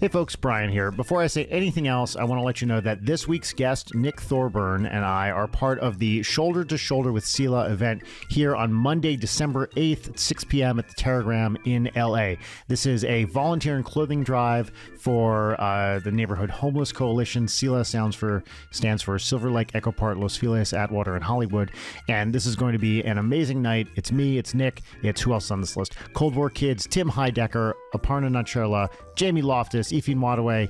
Hey folks, Brian here. Before I say anything else, I want to let you know that this week's guest, Nick Thorburn, and I are part of the Shoulder to Shoulder with Sela event here on Monday, December 8th at 6 p.m. at the Terragram in LA. This is a volunteer and clothing drive for the Neighborhood Homeless Coalition. Sela stands for Silver Lake, Echo Park, Los Feliz, Atwater, and Hollywood. And this is going to be an amazing night. It's me, it's Nick, it's who else on this list? Cold War Kids, Tim Heidecker, Aparna Nancherla, Jamie Loftus, Ify Mwadaway,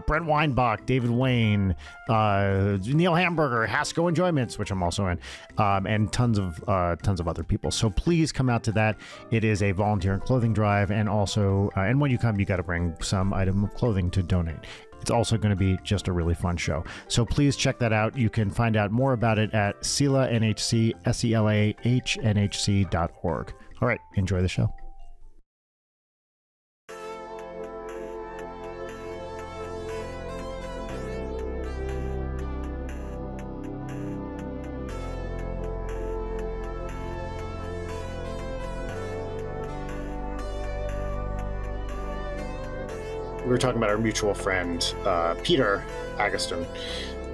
Brent Weinbach, David Wayne, Neil Hamburger, Hasco Enjoyments, which I'm also in, and tons of other people. So please come out to that. It is a volunteer and clothing drive, and also, and when you come, you got to bring some item of clothing to donate. It's also going to be just a really fun show. So please check that out. You can find out more about it at SelaNHC, SelaHNHC.org. All right, enjoy the show. We were talking about our mutual friend, Peter Agustin,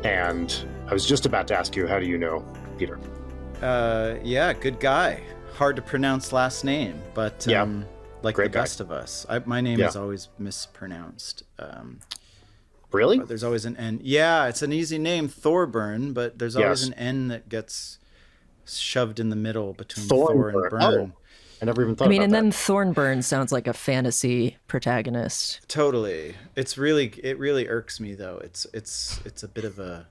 and I was just about to ask you, how do you know Peter? Yeah, good guy. Hard to pronounce last name, but like great the guy. Best of us. My name is always mispronounced. Really? But there's always an N. Yeah, it's an easy name, Thorburn, but there's always an N that gets shoved in the middle between Thor and Burn. Oh. I never even thought about that. And then Thorburn sounds like a fantasy protagonist. Totally. It really irks me though. It's a bit of a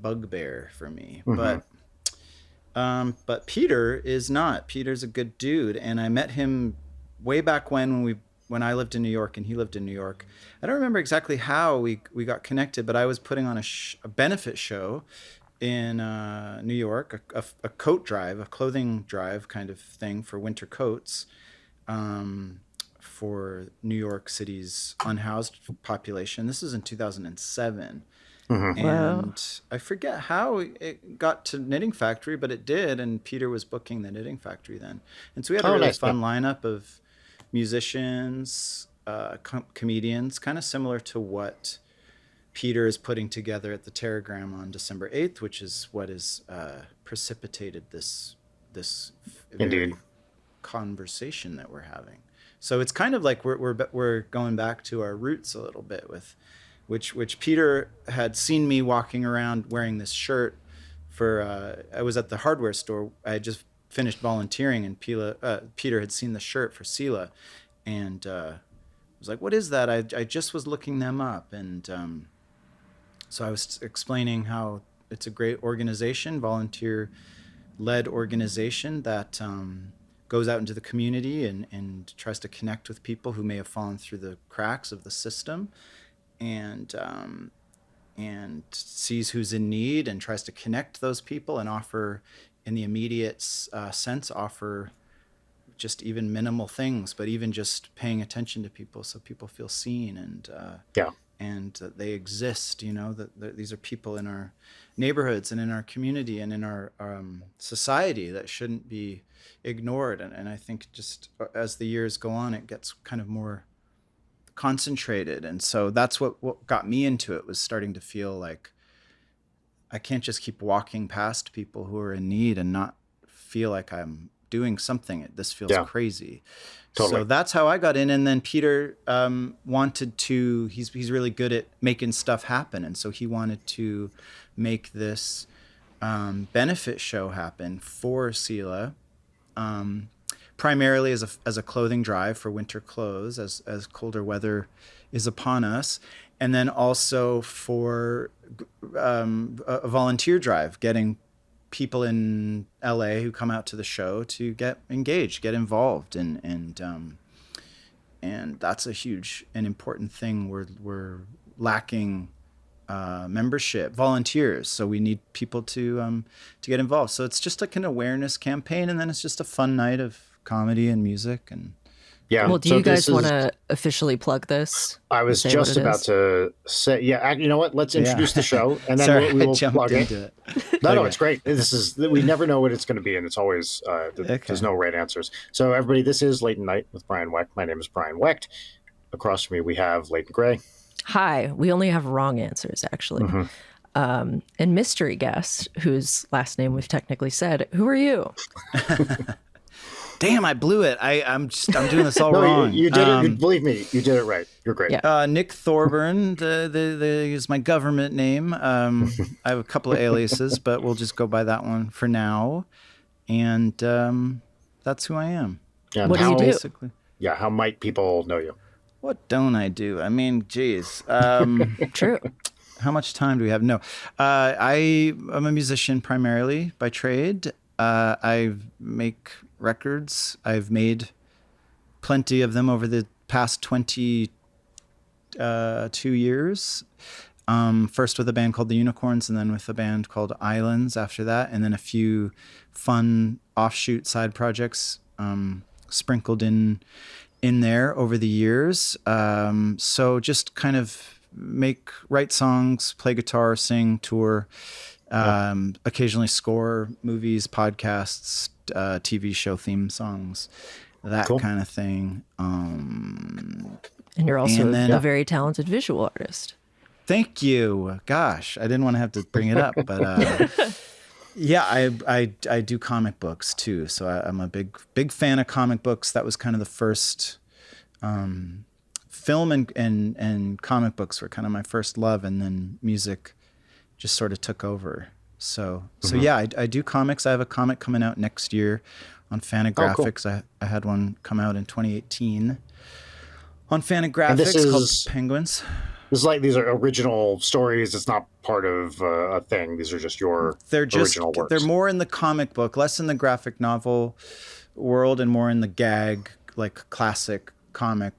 bugbear for me. Mm-hmm. But Peter is not. Peter's a good dude, and I met him way back when I lived in New York and he lived in New York. I don't remember exactly how we got connected, but I was putting on a benefit show in New York, a coat drive, a clothing drive kind of thing for winter coats for New York City's unhoused population. This is in 2007. Mm-hmm. And I forget how it got to Knitting Factory, but it did, and Peter was booking the Knitting Factory then. And so we had a really fun lineup of musicians, comedians, kind of similar to what Peter is putting together at the Terragram on December 8th, which is what has precipitated this very conversation that we're having. So it's kind of like we're going back to our roots a little bit with which Peter had seen me walking around wearing this shirt for I was at the hardware store. I had just finished volunteering, and Peter had seen the shirt for Sela, and was like, "What is that?" I just was looking them up, and so I was explaining how it's a great organization, volunteer-led organization that goes out into the community and tries to connect with people who may have fallen through the cracks of the system, and sees who's in need and tries to connect those people and offer, in the immediate sense, offer just even minimal things, but even just paying attention to people so people feel seen and that they exist, that these are people in our neighborhoods and in our community and in our society that shouldn't be ignored. And I think just as the years go on, it gets kind of more concentrated. And so that's what got me into it, was starting to feel like I can't just keep walking past people who are in need and not feel like I'm doing something. This feels crazy. Totally. So that's how I got in. And then Peter wanted to, he's really good at making stuff happen. And so he wanted to make this benefit show happen for Sela, primarily as a clothing drive for winter clothes as colder weather is upon us. And then also for a volunteer drive, getting people in LA who come out to the show to get engaged, get involved, and that's a huge and important thing. We're lacking membership, volunteers, so we need people to get involved. So it's just like an awareness campaign, and then it's just a fun night of comedy and music and. Yeah. Well, do you guys want to officially plug this? I was just about to say, you know what? Let's introduce the show, and then we will plug it. No, it's great. We never know what it's going to be, and it's always, there's no right answers. So everybody, this is Late at Night with Brian Wecht. My name is Brian Wecht. across from me, we have Leighton Gray. Hi. We only have wrong answers, actually. And mystery guest, whose last name we've technically said. Who are you? Damn, I blew it. I'm doing this all No, wrong. you did it. Believe me, you did it right. You're great. Yeah. Nick Thorburn is my government name. I have a couple of aliases, but we'll just go by that one for now. And that's who I am. And What do you do? Basically. Yeah, how might people know you? What don't I do? I mean, geez. True. How much time do we have? No. I am a musician primarily by trade. I make records. I've made plenty of them over the past 22 years. First with a band called the Unicorns, and then with a band called Islands after that, and then a few fun offshoot side projects sprinkled in there over the years. So just kind of write songs, play guitar, sing, tour, occasionally score movies, podcasts, TV show theme songs, that kind of thing. And you're also a very talented visual artist. Thank you. Gosh, I didn't want to have to bring it up, but yeah, I do comic books too. So I'm a big fan of comic books. That was kind of the first film and comic books were kind of my first love, and then music just sort of took over. So yeah, I do comics. I have a comic coming out next year on Fantagraphics. I had one come out in 2018 on Fantagraphics called Penguins. These are original stories. It's not part of a thing. These are just your original works. They're more in the comic book, less in the graphic novel world, and more in the gag, like classic comic.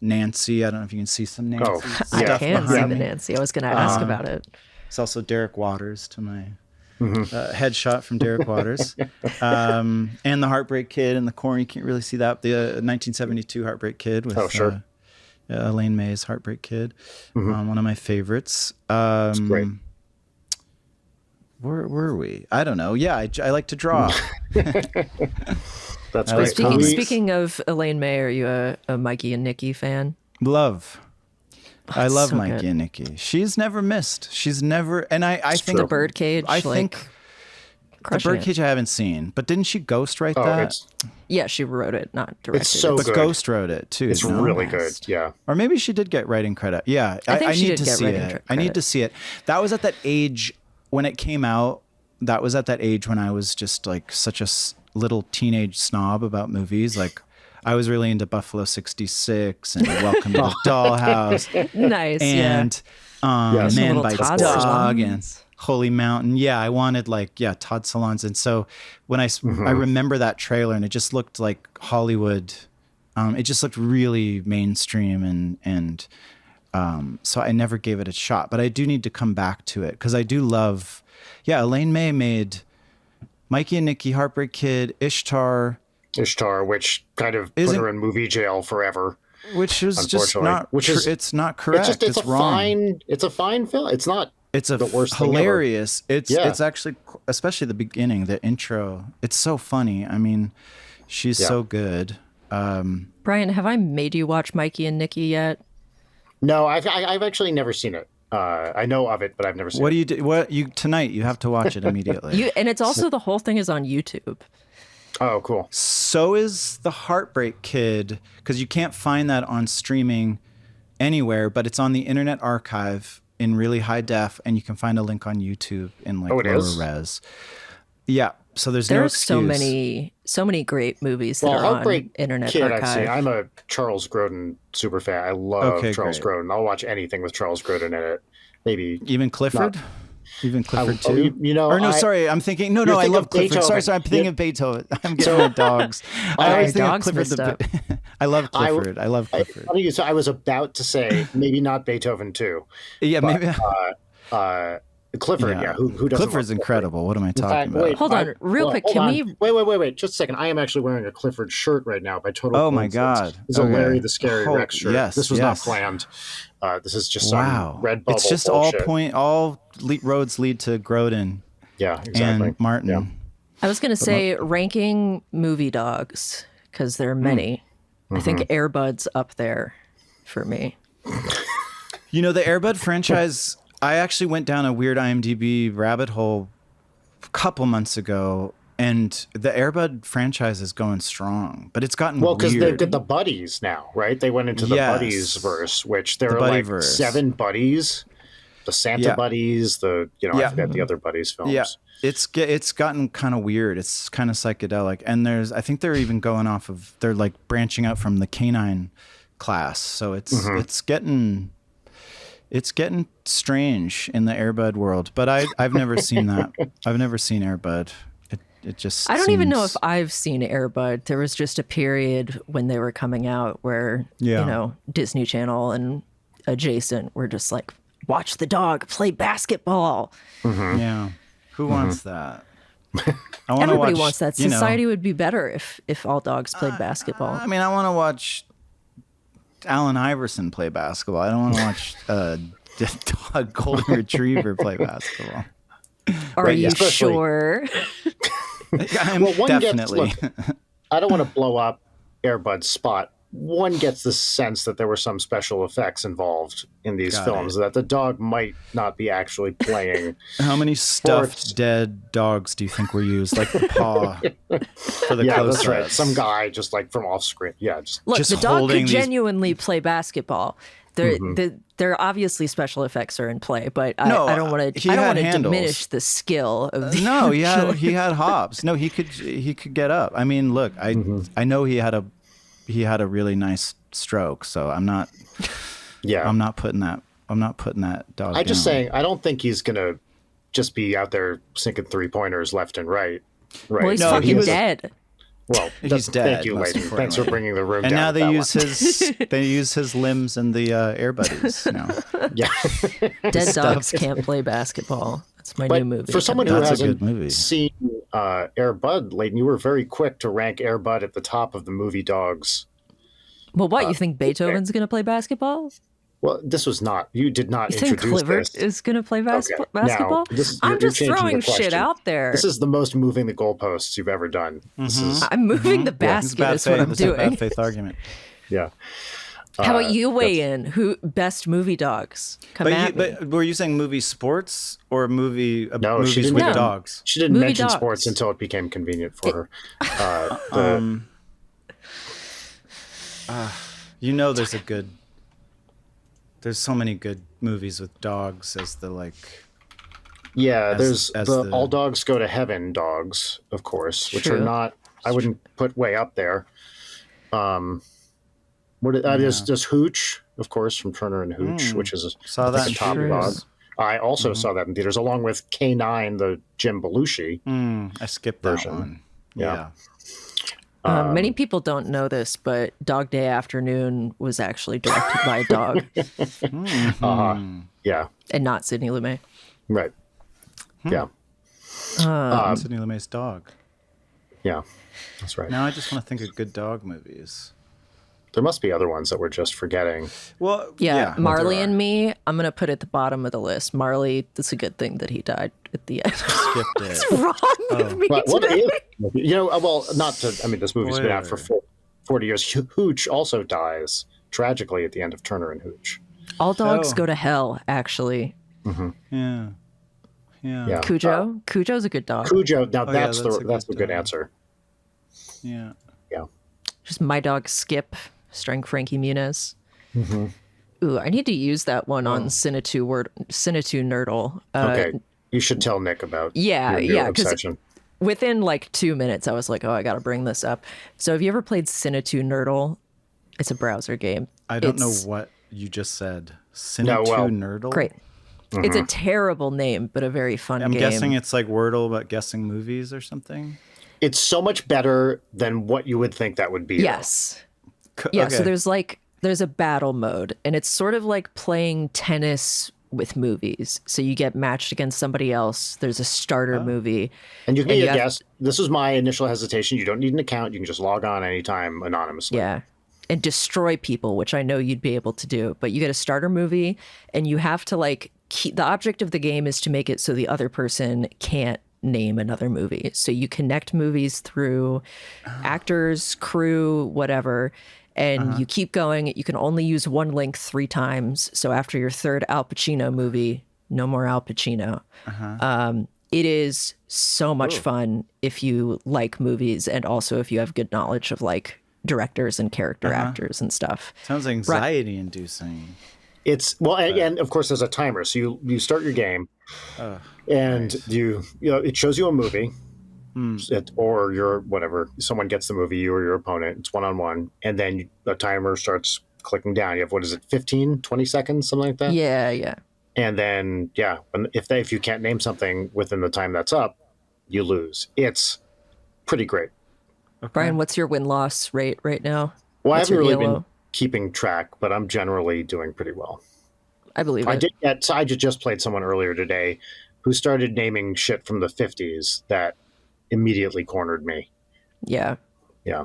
Nancy, I don't know if you can see some Nancy stuff I can see the me. Nancy. I was going to ask about it. It's also Derek Waters to my headshot from Derek Waters. And the Heartbreak Kid and the Corn. You can't really see that. The 1972 Heartbreak Kid with Elaine May's Heartbreak Kid. One of my favorites. It's great. Where were we? I don't know. Yeah, I like to draw. That's great. Speaking of Elaine May, are you a Mikey and Nikki fan? Love. I love so Mikey good. and Nikki. She's never missed. She's never, and I think The Birdcage. I think the Birdcage I haven't seen, but didn't she ghostwrite that? Yeah, she wrote it, not directed. It's so it. But good. Ghost wrote it too. It's really good. Yeah. Or maybe she did get writing credit. Yeah, I think she need did to get see writing it. credit. I need to see it. That was at that age when it came out. That was at that age when I was just like such a little teenage snob about movies. Like I was really into Buffalo 66 and Welcome to the Dollhouse. Nice. And Man Bites Todd Dog Solondz. and Holy Mountain. Yeah, I wanted Todd Solondz. And so when I remember that trailer, and it just looked like Hollywood. It just looked really mainstream, and so I never gave it a shot. But I do need to come back to it because I do love. Yeah, Elaine May made Mikey and Nikki, Heartbreak Kid, Ishtar, which kind of put her in movie jail forever. Which is just not. It's not correct. It's wrong. It's a fine film. It's not. It's the worst hilarious. Thing ever. It's actually, especially the beginning, the intro. It's so funny. I mean, she's so good. Brian, have I made you watch Mikey and Nikki yet? No, I've actually never seen it. I know of it, but I've never seen it. What do you do? Tonight you have to watch it immediately. And it's also the whole thing is on YouTube. Oh, cool. So is the Heartbreak Kid, because you can't find that on streaming anywhere, but it's on the Internet Archive in really high def, and you can find a link on YouTube in lower res. Yeah. So there's no excuse. so many great movies that are on Internet Archive. I'm a Charles Grodin super fan. I love Charles Grodin. I'll watch anything with Charles Grodin in it. Maybe even Clifford. Even Clifford too. Sorry. I'm thinking. No. I love Clifford. Sorry. I'm thinking of Beethoven. I'm getting my dogs. I always think of Clifford. I love Clifford. I love Clifford. So I was about to say maybe not Beethoven too. Yeah, but, maybe. Clifford, Who doesn't? Clifford's incredible. What am I talking about? Hold on, real quick. Can we? Wait. Just a second. I am actually wearing a Clifford shirt right now by total. Oh my God! It's a Larry the Scary Rex shirt. Yes, this was not planned. This is just some red bubble. It's just bullshit. all roads lead to Grodin. Yeah, exactly. And Martin. Yeah. I was going to say ranking movie dogs because there are many. I think Air Bud's up there for me. You know, the Air Bud franchise, I actually went down a weird IMDb rabbit hole a couple months ago, and the Air Bud franchise is going strong, but it's gotten Well, because weird. they've got the buddies now, right? They went into the buddies verse, which there are like Buddyverse. 7 buddies. The Santa buddies, I forget the other buddies films. Yeah, it's gotten kind of weird. It's kind of psychedelic, and I think they're even going off of, they're like branching out from the canine class, so it's getting strange in the Air Bud world. But I've never seen that. I've never seen Air Bud. It just I don't even know if I've seen Air Bud. There was just a period when they were coming out where Disney Channel and adjacent were just like, watch the dog play basketball. Yeah. Who wants that? Everybody wants that. Society would be better if all dogs played basketball. I mean, I want to watch Allen Iverson play basketball. I don't want to watch a dog golden retriever play basketball. Are you sure? I'm definitely. I don't want to blow up Air Bud's spot. One gets the sense that there were some special effects involved in these films, that the dog might not be actually playing. How many stuffed dead dogs do you think were used? Like the paw for the close that's right. Some guy just like from off screen. Yeah, look, just the dog could genuinely play basketball. There obviously special effects are in play, but I don't want to diminish the skill of the No, he had hops. No, he could get up. I mean, look, I know he had a really nice stroke, so I'm not putting that dog I'm just saying, I don't think he's gonna just be out there sinking 3-pointers left and right. Well, he's fucking dead. Well, he's dead. Thank you, lady. Thanks for bringing the room and down. And now they use his limbs in the Air Buddies now. Yeah. Dead dogs can't play basketball. That's my new movie. For someone who hasn't seen Air Bud, Leighton, you were very quick to rank Air Bud at the top of the movie dogs. Well, what, you think Beethoven's going to play basketball? Well, this was not. You did not you introduce think Clifford is going to play basketball? Now, I'm just throwing shit out there. This is the most moving the goalposts you've ever done. I'm moving the basket. Is what I'm doing. Bad faith argument. Yeah. How about you weigh in? Who best movie dogs? But were you saying movie sports or movies with dogs? She didn't mention sports until it became convenient for her. There's so many good movies with dogs as the like. Yeah, there's the All Dogs Go to Heaven dogs, of course, which are not. I wouldn't put way up there. There's Hooch, of course, from Turner and Hooch, which is saw that a top dog. I also saw that in theaters, along with K9, the Jim Belushi. I skipped that one. Yeah. Many people don't know this, but Dog Day Afternoon was actually directed by a dog. Yeah. And not Sidney Lumet. Right. Yeah. Sidney Lumet's dog. Yeah, that's right. Now I just want to think of good dog movies. There must be other ones that we're just forgetting. Well, Marley and Me, I'm going to put at the bottom of the list. Marley, it's a good thing that he died at the end. Skipped it. What's wrong with me today? This movie's been out for 40 years. Hooch also dies tragically at the end of Turner and Hooch. All dogs go to hell, actually. Yeah. Cujo? Cujo's a good dog. Cujo, now that's the good answer. Yeah. Yeah. Just My Dog Skip, starring Frankie Muniz. Ooh, I need to use that one on Cinetu Nerdle. Okay. You should tell Nick about your obsession. Within like 2 minutes, I was like, I got to bring this up. So have you ever played Cinetu Nerdle? It's a browser game. I don't know what you just said. Cinetu Nerdle? Great. It's a terrible name, but a very fun game. I'm guessing it's like Wordle about guessing movies or something? It's so much better than what you would think that would be. Yes. So there's a battle mode, and it's sort of like playing tennis with movies. So you get matched against somebody else. There's a starter movie. And you can be a guest. This was my initial hesitation. You don't need an account. You can just log on anytime anonymously. Yeah. And destroy people, which I know you'd be able to do. But you get a starter movie, and you have to the object of the game is to make it so the other person can't name another movie. So you connect movies through actors, crew, whatever. and you keep going. You can only use one link 3 times. So after your 3rd Al Pacino movie, no more Al Pacino. It is so much fun if you like movies and also if you have good knowledge of like directors and character actors and stuff. Sounds anxiety inducing. It's and of course there's a timer. So you start your game, and nice. It shows you a movie, or your whatever. Someone gets the movie, you or your opponent. It's 1-on-1, and then the timer starts clicking down. You have 15, 20 seconds, something like that. Yeah. And then, if you can't name something within the time that's up, you lose. It's pretty great. Okay. Brian, what's your win-loss rate right now? Well, I haven't really been keeping track, but I'm generally doing pretty well. I believe it. I just played someone earlier today who started naming shit from the 50s that immediately cornered me. Yeah. Yeah.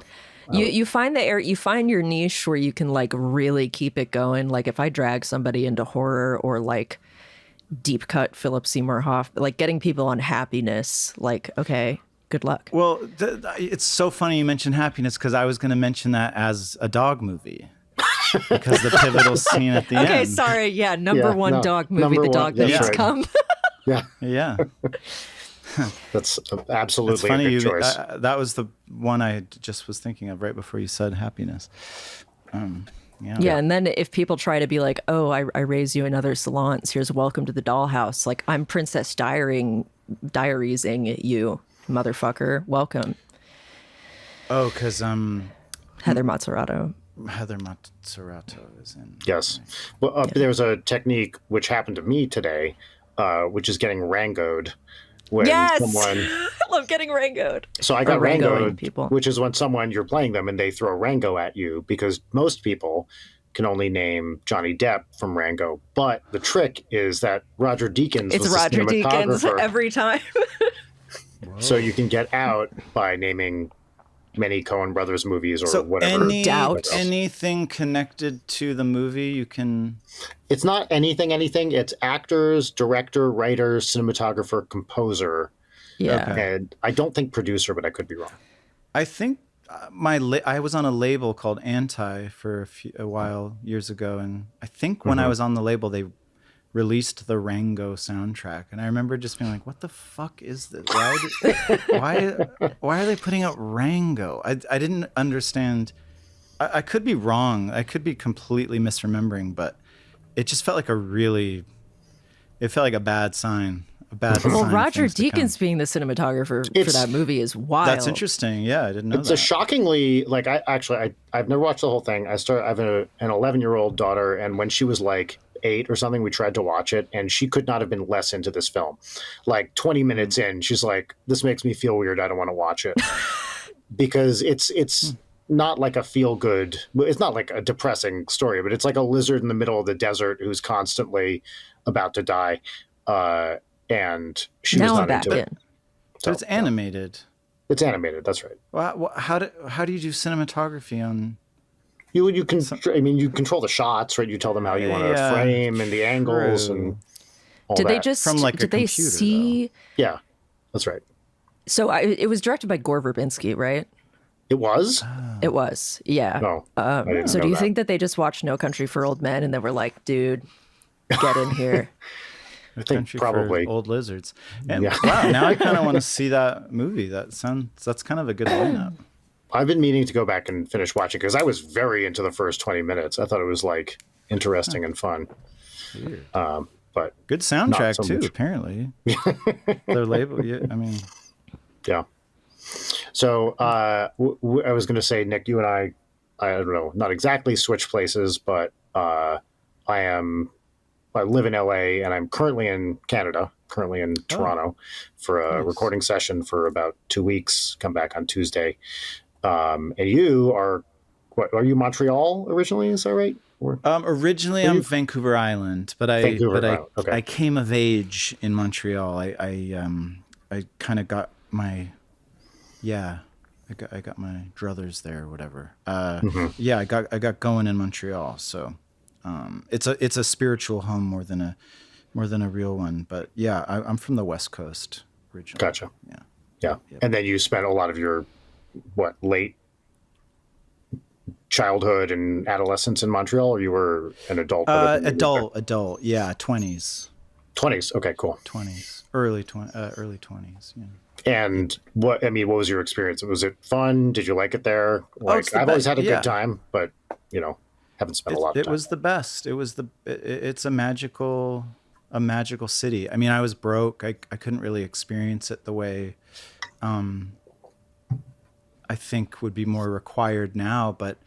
You find you find your niche where you can like really keep it going. Like if I drag somebody into horror or like deep cut Philip Seymour Hoffman, like getting people on Happiness, like, okay, good luck. Well, it's so funny you mentioned Happiness because I was going to mention that as a dog movie. Because the pivotal scene at the end. Okay, sorry. Yeah, number one dog movie, The Dog That Eats Cum. Yeah. That's absolutely That's funny. a good choice. That was the one I just was thinking of right before you said Happiness. Yeah, and then if people try to be like, oh, I raise you in other salons, here's Welcome to the Dollhouse. Like, I'm Princess Diarying you, motherfucker. Welcome. Oh, because Heather Mazzarato. Heather Mazzarato is in. Yes. Well, there's a technique which happened to me today, which is getting rangoed. When someone, I love getting rangoed. So I got rangoed, people. Which is when you're playing them and they throw Rango at you, because most people can only name Johnny Depp from Rango. But the trick is that Roger Deakins was Roger the cinematographer. Deakins every time. So you can get out by naming many Coen Brothers movies or whatever. Anything connected to the movie you can... It's not anything. It's actors, director, writer, cinematographer, composer. Yeah. Okay. And I don't think producer, but I could be wrong. I think I was on a label called Anti for a while years ago. And I think when I was on the label, they released the Rango soundtrack, and I remember just being like, what the fuck is this? Why are they putting out Rango? I didn't understand. I could be wrong. I could be completely misremembering, but it just felt like it felt like a bad sign. Well, Roger Deakins being the cinematographer for that movie is wild. That's interesting. Yeah, I didn't know that. It's a shockingly, like, I've never watched the whole thing. I have an 11-year-old daughter, and when she was like 8 or something, we tried to watch it, and she could not have been less into this film. Like 20 minutes in, she's like, this makes me feel weird. I don't want to watch it. Because it's not like a feel good, it's not like a depressing story, but it's like a lizard in the middle of the desert who's constantly about to die. And she was not into it. So it's animated. It's animated. That's right. Well, how do you do cinematography on? You control the shots, right? You tell them how you want to frame and the angles and all that. Did they just from like a computer? See? Though. Yeah, that's right. So it was directed by Gore Verbinski, right? It was. It was. Yeah. No. So do you think that they just watched No Country for Old Men and they were like, dude, get in here? I think probably for old lizards. And wow, now I kind of want to see that movie. That's kind of a good lineup. I've been meaning to go back and finish watching because I was very into the first 20 minutes. I thought it was like interesting and fun. Weird. But good soundtrack too, apparently. Their label, yeah. So I was going to say, Nick, you and I don't know, not exactly switch places, but I live in LA and I'm currently in Canada, in Toronto for a recording session for about 2 weeks, come back on Tuesday. And you are you Montreal originally? Is that right? Originally I'm Vancouver Island, but I came of age in Montreal. I kind of got my, I got my druthers there or whatever. I got going in Montreal. So, it's a spiritual home more than a real one. But yeah, I'm from the West Coast originally. Gotcha. Yeah. Yep. And then you spent a lot of your late childhood and adolescence in Montreal, or you were an adult? By the time you moved Adult. Yeah, 20s. there? 20s. Okay, cool. 20s, early 20s. Yeah. And what was your experience? Was it fun? Did you like it there? Oh, it's Like, the I've always best. had a Yeah, good time, but haven't spent a lot of it time. was the best. It's a magical city. I mean, I was broke. I couldn't really experience it the way I think would be more required now, but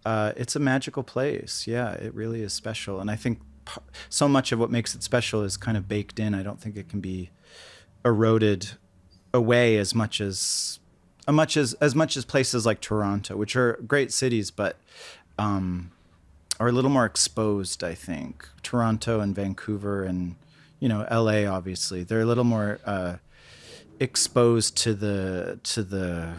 it's a magical place. Yeah, it really is special. And I think so much of what makes it special is kind of baked in. I don't think it can be eroded away as much as places like Toronto, which are great cities, but are a little more exposed. I think Toronto and Vancouver and LA, obviously, they're a little more exposed to the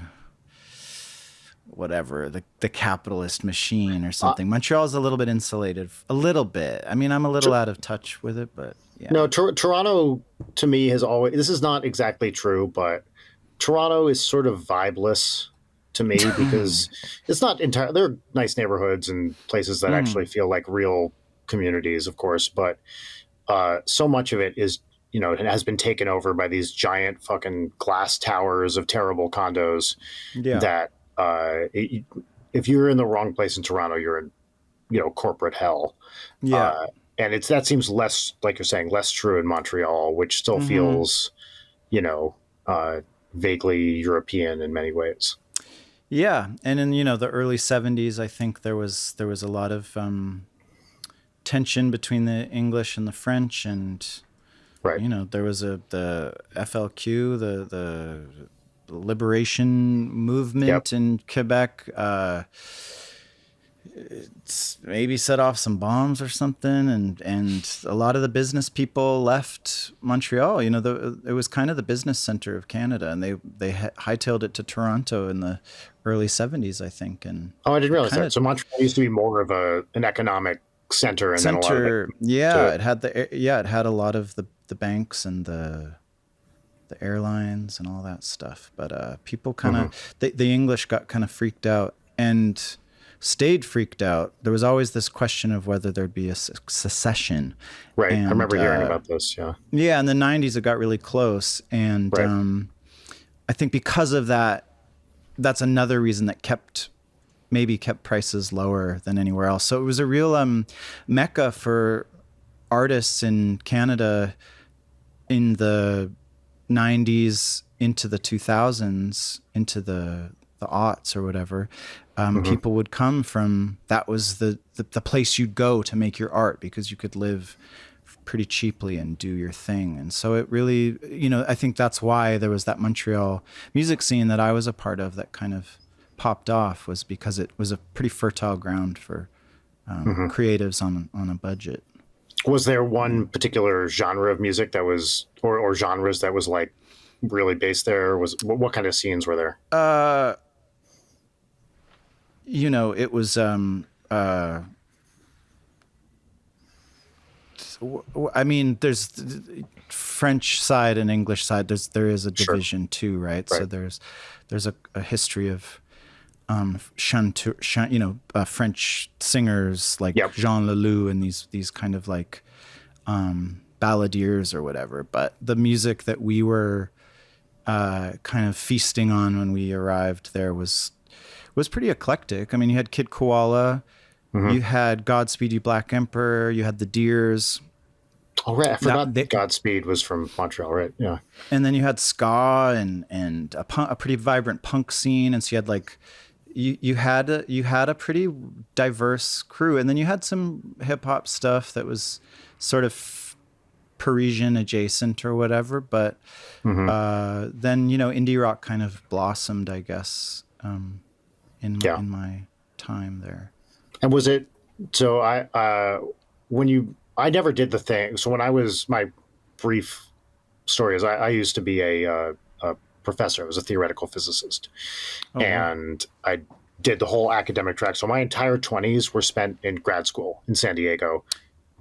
whatever, the capitalist machine or something. Montreal's a little bit insulated, a little bit. I mean, I'm a little out of touch with it, but yeah. No, Toronto to me has always. This is not exactly true, but Toronto is sort of vibeless to me because it's not entire. There are nice neighborhoods and places that actually feel like real communities, of course, but so much of it is, it has been taken over by these giant fucking glass towers of terrible condos Yeah. that if you're in the wrong place in Toronto, you're in, corporate hell. Yeah. And that seems less, like you're saying, less true in Montreal, which still feels, vaguely European in many ways. Yeah, and in the early '70s, I think there was a lot of tension between the English and the French, and Right. there was the FLQ, the liberation movement in Quebec. It's maybe set off some bombs or something, and a lot of the business people left Montreal. It was kind of the business center of Canada, and they hightailed it to Toronto in the early '70s, I think. And I didn't realize that. So Montreal used to be more of an economic center, and then a lot of it had a lot of the banks and the airlines and all that stuff. But people kind of the English got kind of freaked out and stayed freaked out. There was always this question of whether there'd be a secession. Right. And, I remember hearing about this. Yeah. Yeah. In the '90s, it got really close. And I think because of that, that's another reason that kept prices lower than anywhere else. So it was a real mecca for artists in Canada in the '90s into the 2000s, into the aughts or whatever. People would come from, that was the place you'd go to make your art because you could live pretty cheaply and do your thing. And so it really, I think that's why there was that Montreal music scene that I was a part of that kind of popped off, was because it was a pretty fertile ground for creatives on a budget. Was there one particular genre of music that was, or genres that was like really based there? What kind of scenes were there? It was I mean, there's French side and English side. There is a division too, right? So there's a history of French singers like Jean Leloup and these kind of like balladeers or whatever. But the music that we were kind of feasting on when we arrived there was pretty eclectic. I mean, you had Kid Koala, you had Godspeed You Black Emperor, you had the Deers. Oh, right. I forgot Godspeed was from Montreal, right? Yeah. And then you had ska and a pretty vibrant punk scene. And so you had like, you had a pretty diverse crew. And then you had some hip hop stuff that was sort of Parisian adjacent or whatever. But then, indie rock kind of blossomed, I guess, in my time there. And was it, so I never did the thing. So when my brief story is I used to be a professor. I was a theoretical physicist. And I did the whole academic track. So my entire 20s were spent in grad school in San Diego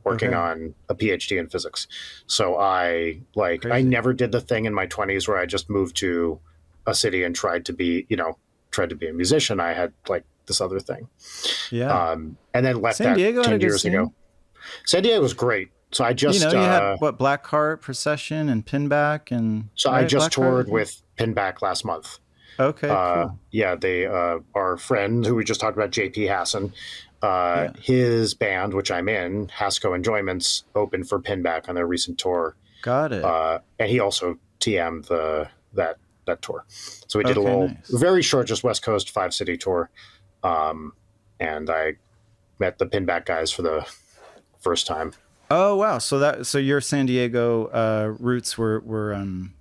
working on a PhD in physics. So I never did the thing in my 20s where I just moved to a city and tried to be a musician. I had like this other thing. Yeah. And then left San Diego that had 10 a good years scene. ago. San Diego was great. So I just, you had what, Blackheart, Procession, and Pinback, and so right? I just Blackheart? toured with Pinback last month. Okay, cool. Yeah, they, our friend who we just talked about, JP Hassan, Yeah. his band, which I'm in, Hasco Enjoyments, opened for Pinback on their recent tour. Got it. And he also TM'd that tour. So we did a little, nice. very short, just West Coast 5-city tour. And I met the Pinback guys for the first time. Oh wow! So your San Diego roots were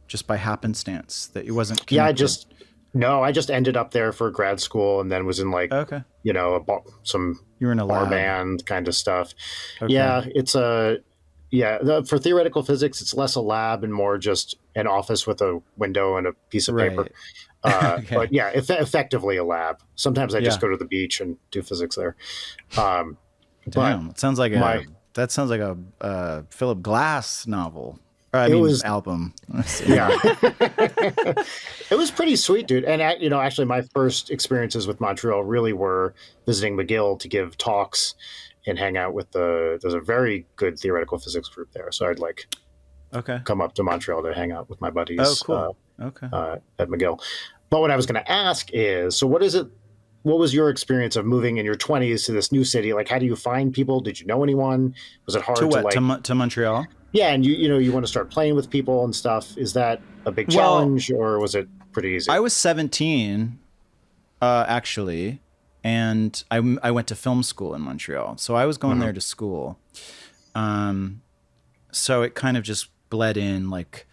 just by happenstance, that it wasn't connected. Yeah, I just ended up there for grad school, and then was in like, okay. Some You were in a bar lab. band kind of stuff. Okay. Yeah, it's for theoretical physics, it's less a lab and more just an office with a window and a piece of paper. Okay. But yeah, effectively a lab. Sometimes I just go to the beach and do physics there. Damn, it sounds like that sounds like a Philip Glass novel. Album. Yeah. It was pretty sweet, dude. And actually my first experiences with Montreal really were visiting McGill to give talks and hang out with there's a very good theoretical physics group there. So I'd come up to Montreal to hang out with my buddies. Oh, cool. At McGill. But what I was going to ask is, so what was your experience of moving in your 20s to this new city? Like, how do you find people? Did you know anyone? Was it hard to Montreal? Yeah, and you want to start playing with people and stuff. Is that a big challenge, or was it pretty easy? I was 17, actually, and I went to film school in Montreal. So I was going there to school. So it kind of just bled in. Like,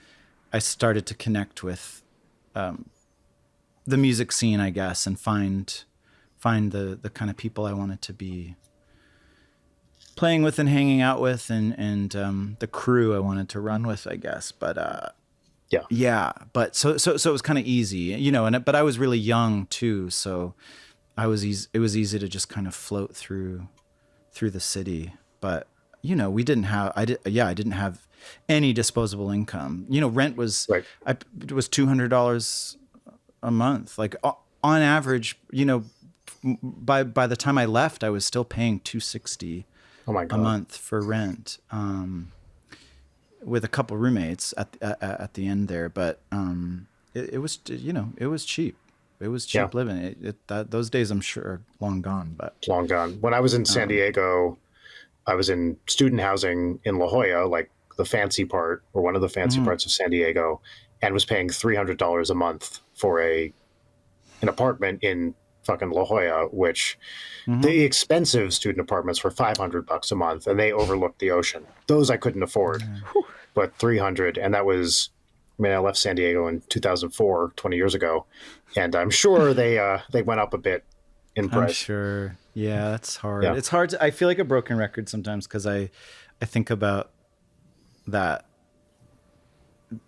I started to connect with the music scene, I guess, and find the kind of people I wanted to be playing with and hanging out with, and the crew I wanted to run with, I guess. But but so it was kind of easy, but I was really young too, so it was easy to just kind of float through the city. But I didn't have any disposable income. Rent was it was $200 a month, like on average. By the time I left, I was still paying $260 a month for rent, with a couple roommates at the end there. But it was it was cheap. It was cheap living. Those days, I'm sure, are long gone. But long gone. When I was in San Diego, I was in student housing in La Jolla, like the fancy part, or one of the fancy parts of San Diego, and was paying $300 a month for an apartment in fucking La Jolla, which the expensive student apartments were $500 a month, and they overlooked the ocean. Those I couldn't afford, but $300, and that was, I left San Diego in 2004, 20 years ago, and I'm sure they went up a bit in price. I'm sure. Yeah, that's hard. Yeah. It's hard. I feel like a broken record sometimes, because I think about that,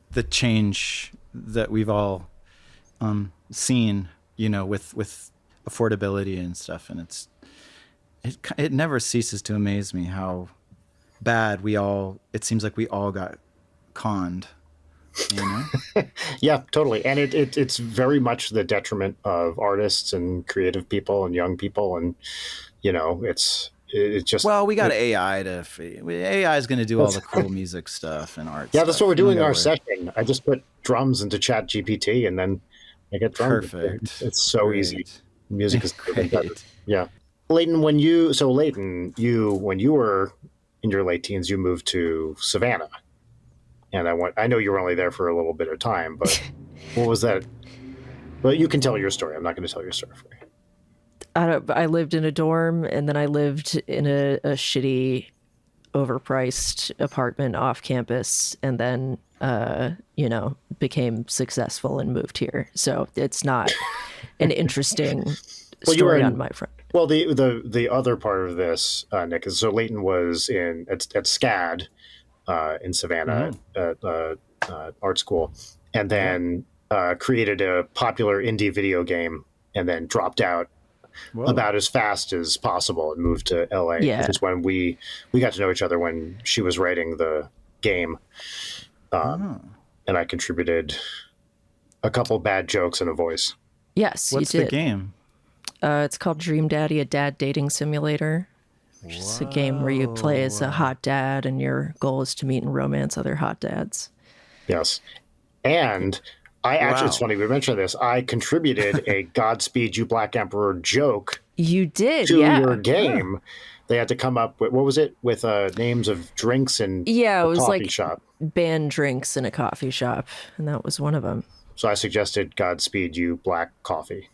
the change that we've all seen, with affordability and stuff, and it never ceases to amaze me how bad it seems like we all got conned. Yeah, totally. And it's very much the detriment of artists and creative people and young people, and it's just, well, we got AI AI is going to do all the cool music stuff and art. Yeah, that's what we're doing in our session. I just put drums into Chat GPT, and then I get drums. Perfect. It's so easy. Music is great. Yeah. Leighton, when you were in your late teens, you moved to Savannah. And I know you were only there for a little bit of time, but what was that? Well, you can tell your story. I'm not going to tell your story for you. I lived in a dorm, and then I lived in a shitty, overpriced apartment off campus, and then, became successful and moved here. So it's not an interesting story on my front. Well, the other part of this, Nick, is so Leighton was at SCAD in Savannah at art school, and then created a popular indie video game, and then dropped out about as fast as possible and moved to LA. Yeah. This is when we got to know each other, when she was writing the game, and I contributed a couple bad jokes and a voice. Yes, What's you did. the game? It's called Dream Daddy, a dad dating simulator. Which is a game where you play as a hot dad, and your goal is to meet and romance other hot dads. Yes. And I actually, it's funny we mentioned this. I contributed a Godspeed You Black Emperor joke. You did, to yeah. your game. Huh. They had to come up with, what was it, with names of drinks and it was coffee like shop. Banned drinks in a coffee shop, and that was one of them. So I suggested Godspeed You Black Coffee.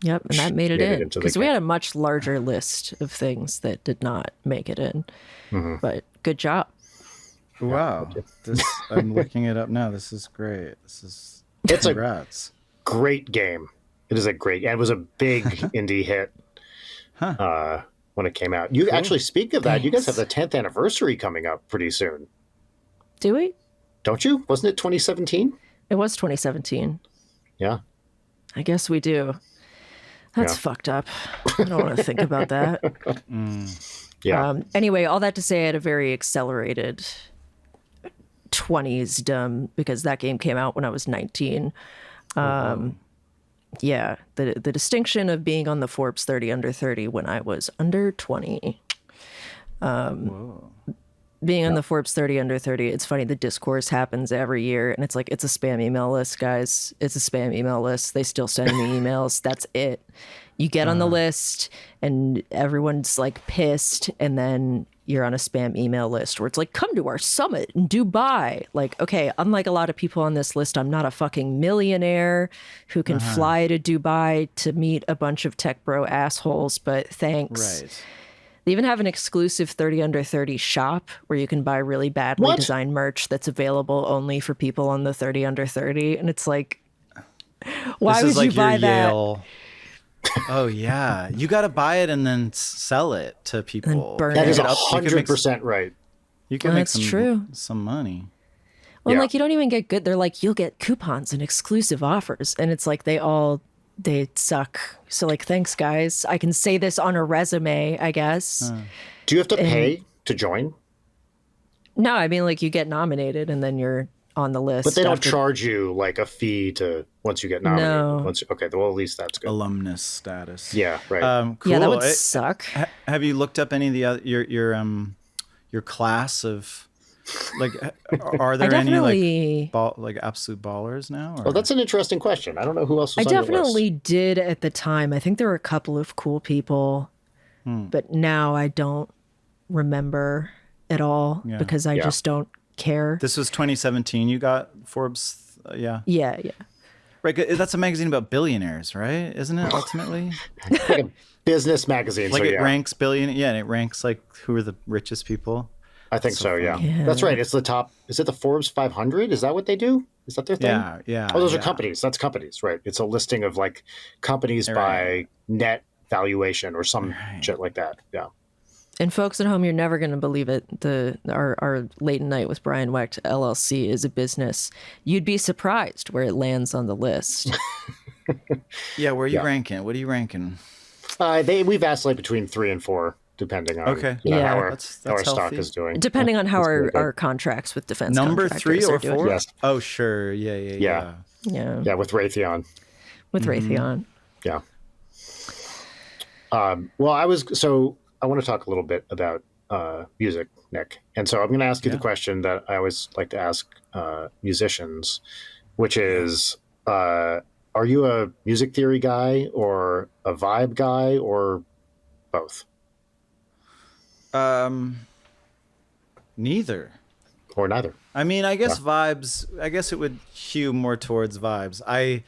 Yep, and that made it in. Because we had a much larger list of things that did not make it in. Mm-hmm. But good job. Wow. I'm looking it up now. This is great. It's congrats. A great game. It is a great, and it was a big indie hit when it came out. You actually, speak of that, you guys have the 10th anniversary coming up pretty soon. Do we? Don't you? Wasn't it 2017? It was 2017. Yeah. I guess we do. That's fucked up. I don't want to think about that. Yeah. Anyway, all that to say, I had a very accelerated 20s because that game came out when I was 19. Yeah, the distinction of being on the Forbes 30 under 30 when I was under 20. Being on the Forbes 30 under 30, it's funny, the discourse happens every year, and it's like, it's a spam email list, guys. It's a spam email list. They still send me emails. That's it. You get on the list, and everyone's like pissed, and then you're on a spam email list where it's like, come to our summit in Dubai. Like, okay, unlike a lot of people on this list, I'm not a fucking millionaire who can fly to Dubai to meet a bunch of tech bro assholes, but thanks. Right. They even have an exclusive 30 under 30 shop where you can buy really badly designed merch that's available only for people on the 30 under 30. And it's like, why would you buy that? Yale. Oh, yeah. You got to buy it and then sell it to people. That is 100% right. You can make some money. Well, like, you don't even get good. They're like, you'll get coupons and exclusive offers. And it's like, they suck. So like, thanks guys. I can say this on a resume, I guess. Do you have to pay to join? No, I mean, like, you get nominated and then you're on the list. But they don't charge you like a fee to once you get nominated. No. Okay, well, at least that's good. Alumnus status. Yeah, right. Cool. Yeah, that would suck. Have you looked up any of the other your class of, like, are there any like absolute ballers now? Or? Well, that's an interesting question. I don't know who else was I on your definitely list. did at the time. I think there were a couple of cool people, but now I don't remember at all because I just don't care. This was 2017. You got Forbes. Yeah. Right. That's a magazine about billionaires, right? Isn't it ultimately? Like a business magazine. Like, so, it ranks billion. Yeah, and it ranks like who are the richest people. I think so. Yeah. That's right. It's the top. Is it the Forbes 500? Is that what they do? Is that their thing? Yeah. Oh, those are companies. That's companies, right? It's a listing of like companies by net valuation or some shit like that. Yeah. And folks at home, you're never going to believe it. Our Late Night with Brian Wecht LLC is a business. You'd be surprised where it lands on the list. Yeah, where are you ranking? What are you ranking? We vacillate between 3 and 4, depending on how our stock is doing. Depending on how our contracts with defense number 3 or 4? Yes. Oh, sure. Yeah. Yeah, with Raytheon. Raytheon. Yeah. I want to talk a little bit about music, Nick. And so I'm going to ask you the question that I always like to ask musicians, which is, are you a music theory guy or a vibe guy or both? Neither. Or neither. I mean, I guess vibes, I guess it would hew more towards vibes. I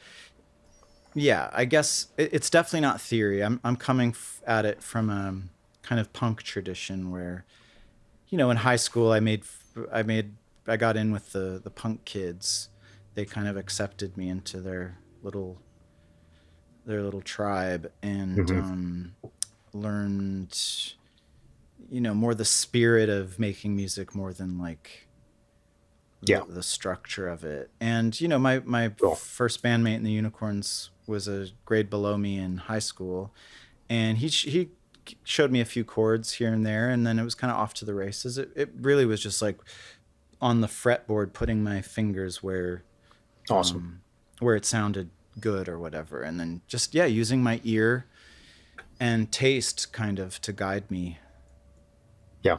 guess it's definitely not theory. I'm coming at it from a kind of punk tradition where, in high school I got in with the punk kids. They kind of accepted me into their little tribe and learned, more the spirit of making music more than like the structure of it. And my first bandmate in the Unicorns was a grade below me in high school, and he showed me a few chords here and there, and then it was kind of off to the races. It really was just like on the fretboard, putting my fingers where it sounded good or whatever, and then just using my ear and taste kind of to guide me. Yeah.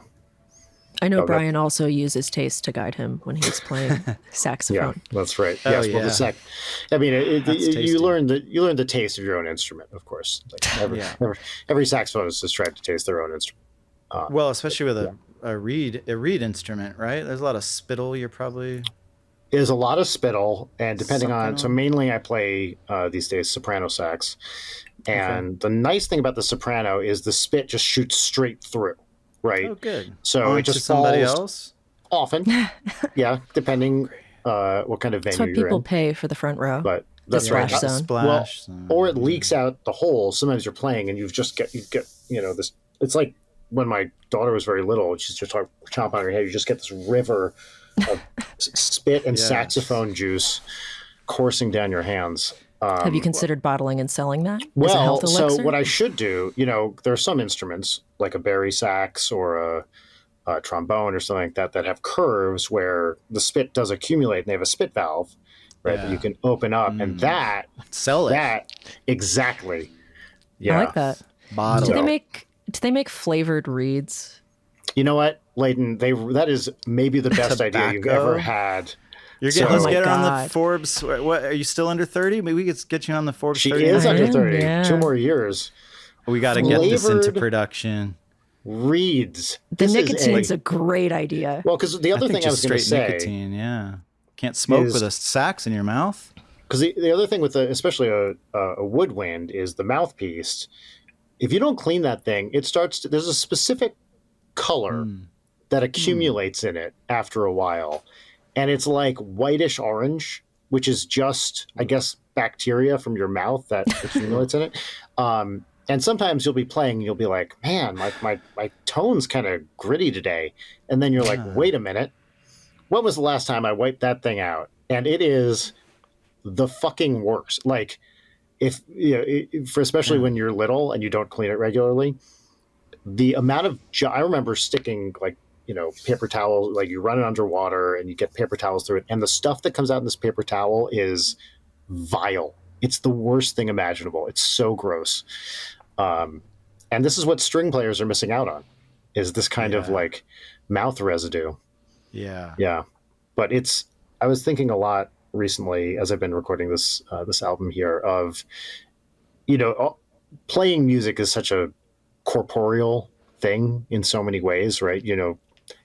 I know Brian also uses taste to guide him when he's playing saxophone. Yeah, that's right. Oh, Yes, well, yeah. I mean, Tasty. you learn the taste of your own instrument, of course. Like every saxophonist has tried to taste their own instrument. Well, especially with a reed instrument, right? There's a lot of spittle. You're probably There's a lot of spittle, and depending Sucking on. So on. mainly, I play these days soprano sax, and the nice thing about the soprano is the spit just shoots straight through, right? Oh, good. So Onto it just somebody falls else. often. Yeah, depending what kind of venue That's what you're people in. pay for the front row. But The that's right. splash zone. Splash. Or it leaks out the hole. Sometimes you're playing and you get this. It's like when my daughter was very little, she's just chomping on her head. You just get this river of spit and saxophone juice coursing down your hands. Have you considered bottling and selling that? As a Well, health so elixir? what I should do, there are some instruments like a bari sax or a trombone or something like that have curves where the spit does accumulate and they have a spit valve, right? That you can open up, and that Sell it. That exactly. Yeah. I like that. Bottle. Do they make flavored reeds? You know what, Leighton? That is maybe the best idea you've Tobacco? ever had. Let's Oh my get her on the God. Forbes. What are you still under 30? Maybe we could get you on the Forbes. She 30. is under 30. yeah. 2 more years. We got to get this into Flavored production. Reeds. The This is nicotine's a great idea. well, because the other I think thing I was just going to straight say, nicotine. Yeah, can't smoke is- with a sax in your mouth. because the other thing with especially a woodwind is the mouthpiece. If you don't clean that thing, it starts to, there's a specific color that accumulates in it after a while, and it's like whitish orange, which is just, I guess, bacteria from your mouth that accumulates in it. And sometimes you'll be playing, and you'll be like, man, my tone's kind of gritty today, and then you're like, wait a minute, when was the last time I wiped that thing out? And it is the fucking worst. Like, if for especially when you're little and you don't clean it regularly, the amount of I remember sticking like paper towel, like you run it underwater and you get paper towels through it, and the stuff that comes out in this paper towel is vile. It's the worst thing imaginable. It's so gross. And this is what string players are missing out on, is this kind of like mouth residue. Yeah. But I was thinking a lot recently as I've been recording this album here of, playing music is such a corporeal thing in so many ways, right?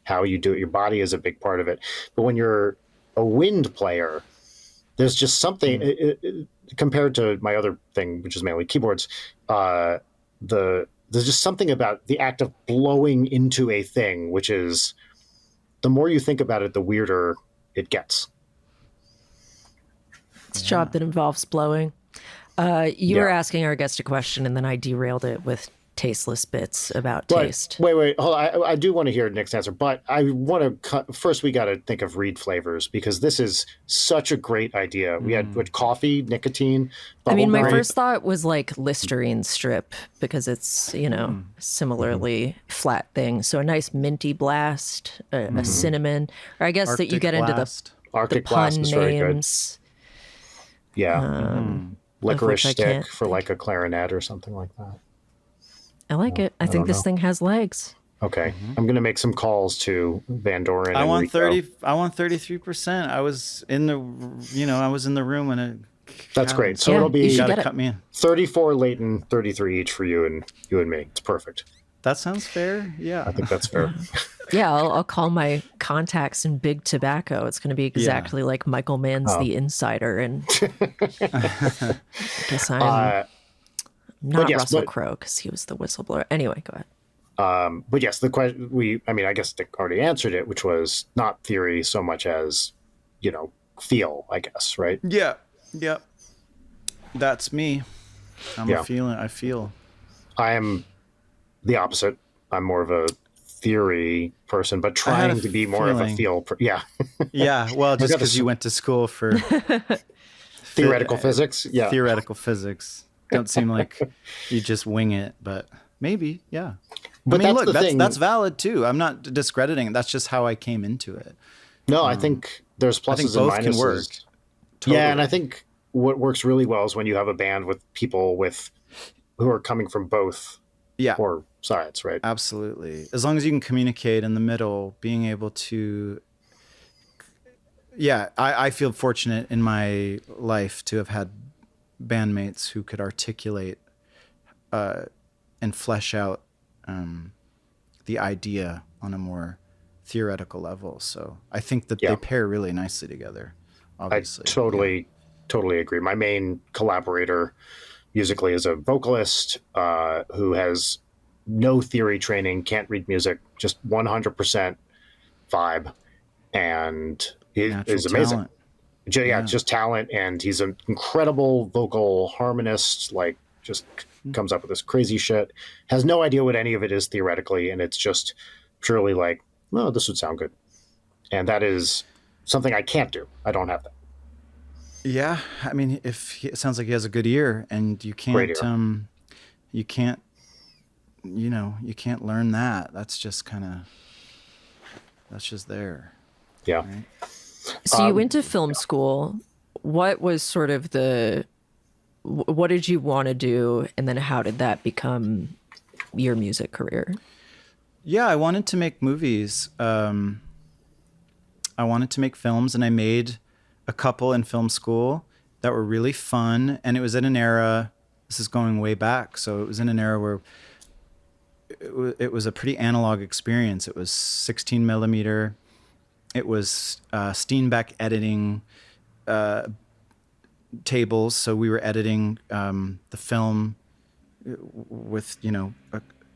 How you do it, your body is a big part of it. But when you're a wind player, there's just something compared to my other thing, which is mainly keyboards. There's just something about the act of blowing into a thing, which is, the more you think about it, the weirder it gets. It's a job that involves blowing. You were asking our guest a question, and then I derailed it with tasteless bits about taste. Wait. Hold on. I do want to hear Nick's answer, but I want to first. We got to think of reed flavors, because this is such a great idea. We had coffee, nicotine. I mean, my bubblegum. first thought was like Listerine strip, because it's similarly flat thing. So a nice minty blast, a cinnamon, or I guess that you Arctic get into Blast. the Arctic pun Blast is very good. names. Yeah, licorice which I stick can't for like a clarinet or something like that. I like it. I think this thing has legs. Okay, I'm gonna make some calls to Van Doren. I and want Rico. 30. I want 33%. I was in the room when it. That's great. So Yeah, it'll you be should Gotta get it. cut me in. 34 Leighton, 33 each for you and me. It's perfect. That sounds fair. Yeah. I think that's fair. Yeah, I'll call my contacts in big tobacco. It's going to be exactly like Michael Mann's The Insider, and I guess I'm not Russell Crowe, because he was the whistleblower. Anyway, go ahead. But yes, the question I guess Dick already answered it, which was not theory so much as, feel, I guess, right? Yeah. Yep. That's me. I feel. I am the opposite. I'm more of a theory person, but trying to be more of a feel. Yeah. Yeah. Well, just because you went to school for theoretical physics. Yeah. Theoretical physics. Don't seem like you just wing it, but maybe. Yeah. But that's the that's thing. that's valid too. I'm not discrediting it. That's just how I came into it. No, I think there's pluses I think both and can minuses. work. Totally. Yeah, and I think what works really well is when you have a band with people with who are coming from both Yeah. or sides, right? Absolutely. As long as you can communicate in the middle, being able to, yeah, I feel fortunate in my life to have had bandmates who could articulate and flesh out the idea on a more theoretical level. So I think that they pair really nicely together, obviously. I totally agree. My main collaborator musically is a vocalist who has no theory training, can't read music, just 100% vibe, and he is amazing. Talent. It's just talent, and he's an incredible vocal harmonist, like just comes up with this crazy shit, has no idea what any of it is theoretically, and it's just purely like, well, this would sound good. And that is something I can't do. I don't have that. Yeah, I mean, it sounds like he has a good ear, and you can't, you can't learn that. That's just there. Yeah. Right? So you went to film school. What was sort of what did you want to do, and then how did that become your music career? Yeah, I wanted to make movies. I wanted to make films, and I made a couple in film school that were really fun. And it was in an era, this is going way back, so it was in an era where it was a pretty analog experience. It was 16 millimeter. It was Steenbeck editing tables. So we were editing the film with,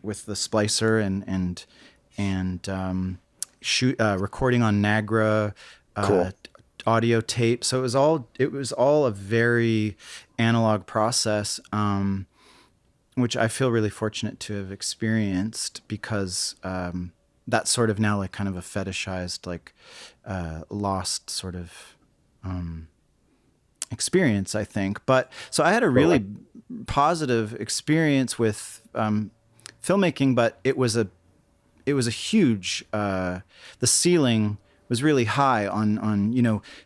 with the splicer and recording on Nagra. Cool. Audio tape. So it was all a very analog process, which I feel really fortunate to have experienced, because that's sort of now like kind of a fetishized, like lost sort of experience, I think. But so I had a really positive experience with filmmaking, but it was a huge, the ceiling was really high on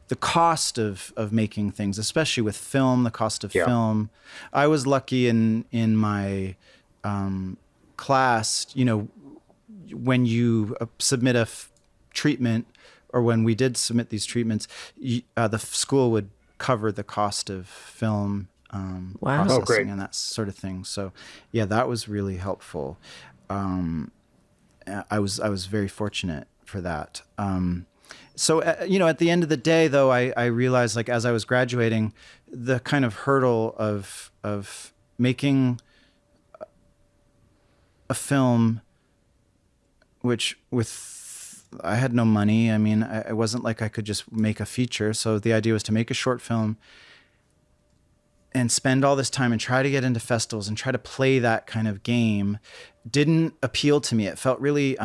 the cost of making things, especially with film, the cost of film. I was lucky in my class, when you submit a treatment, or when we did submit these treatments, the school would cover the cost of film processing and that sort of thing. So yeah, that was really helpful. I was very fortunate for that. So, at the end of the day, though, I realized, like, as I was graduating, the kind of hurdle of making a film, which I had no money. I mean, it wasn't like I could just make a feature. So the idea was to make a short film and spend all this time and try to get into festivals and try to play that kind of game didn't appeal to me. It felt really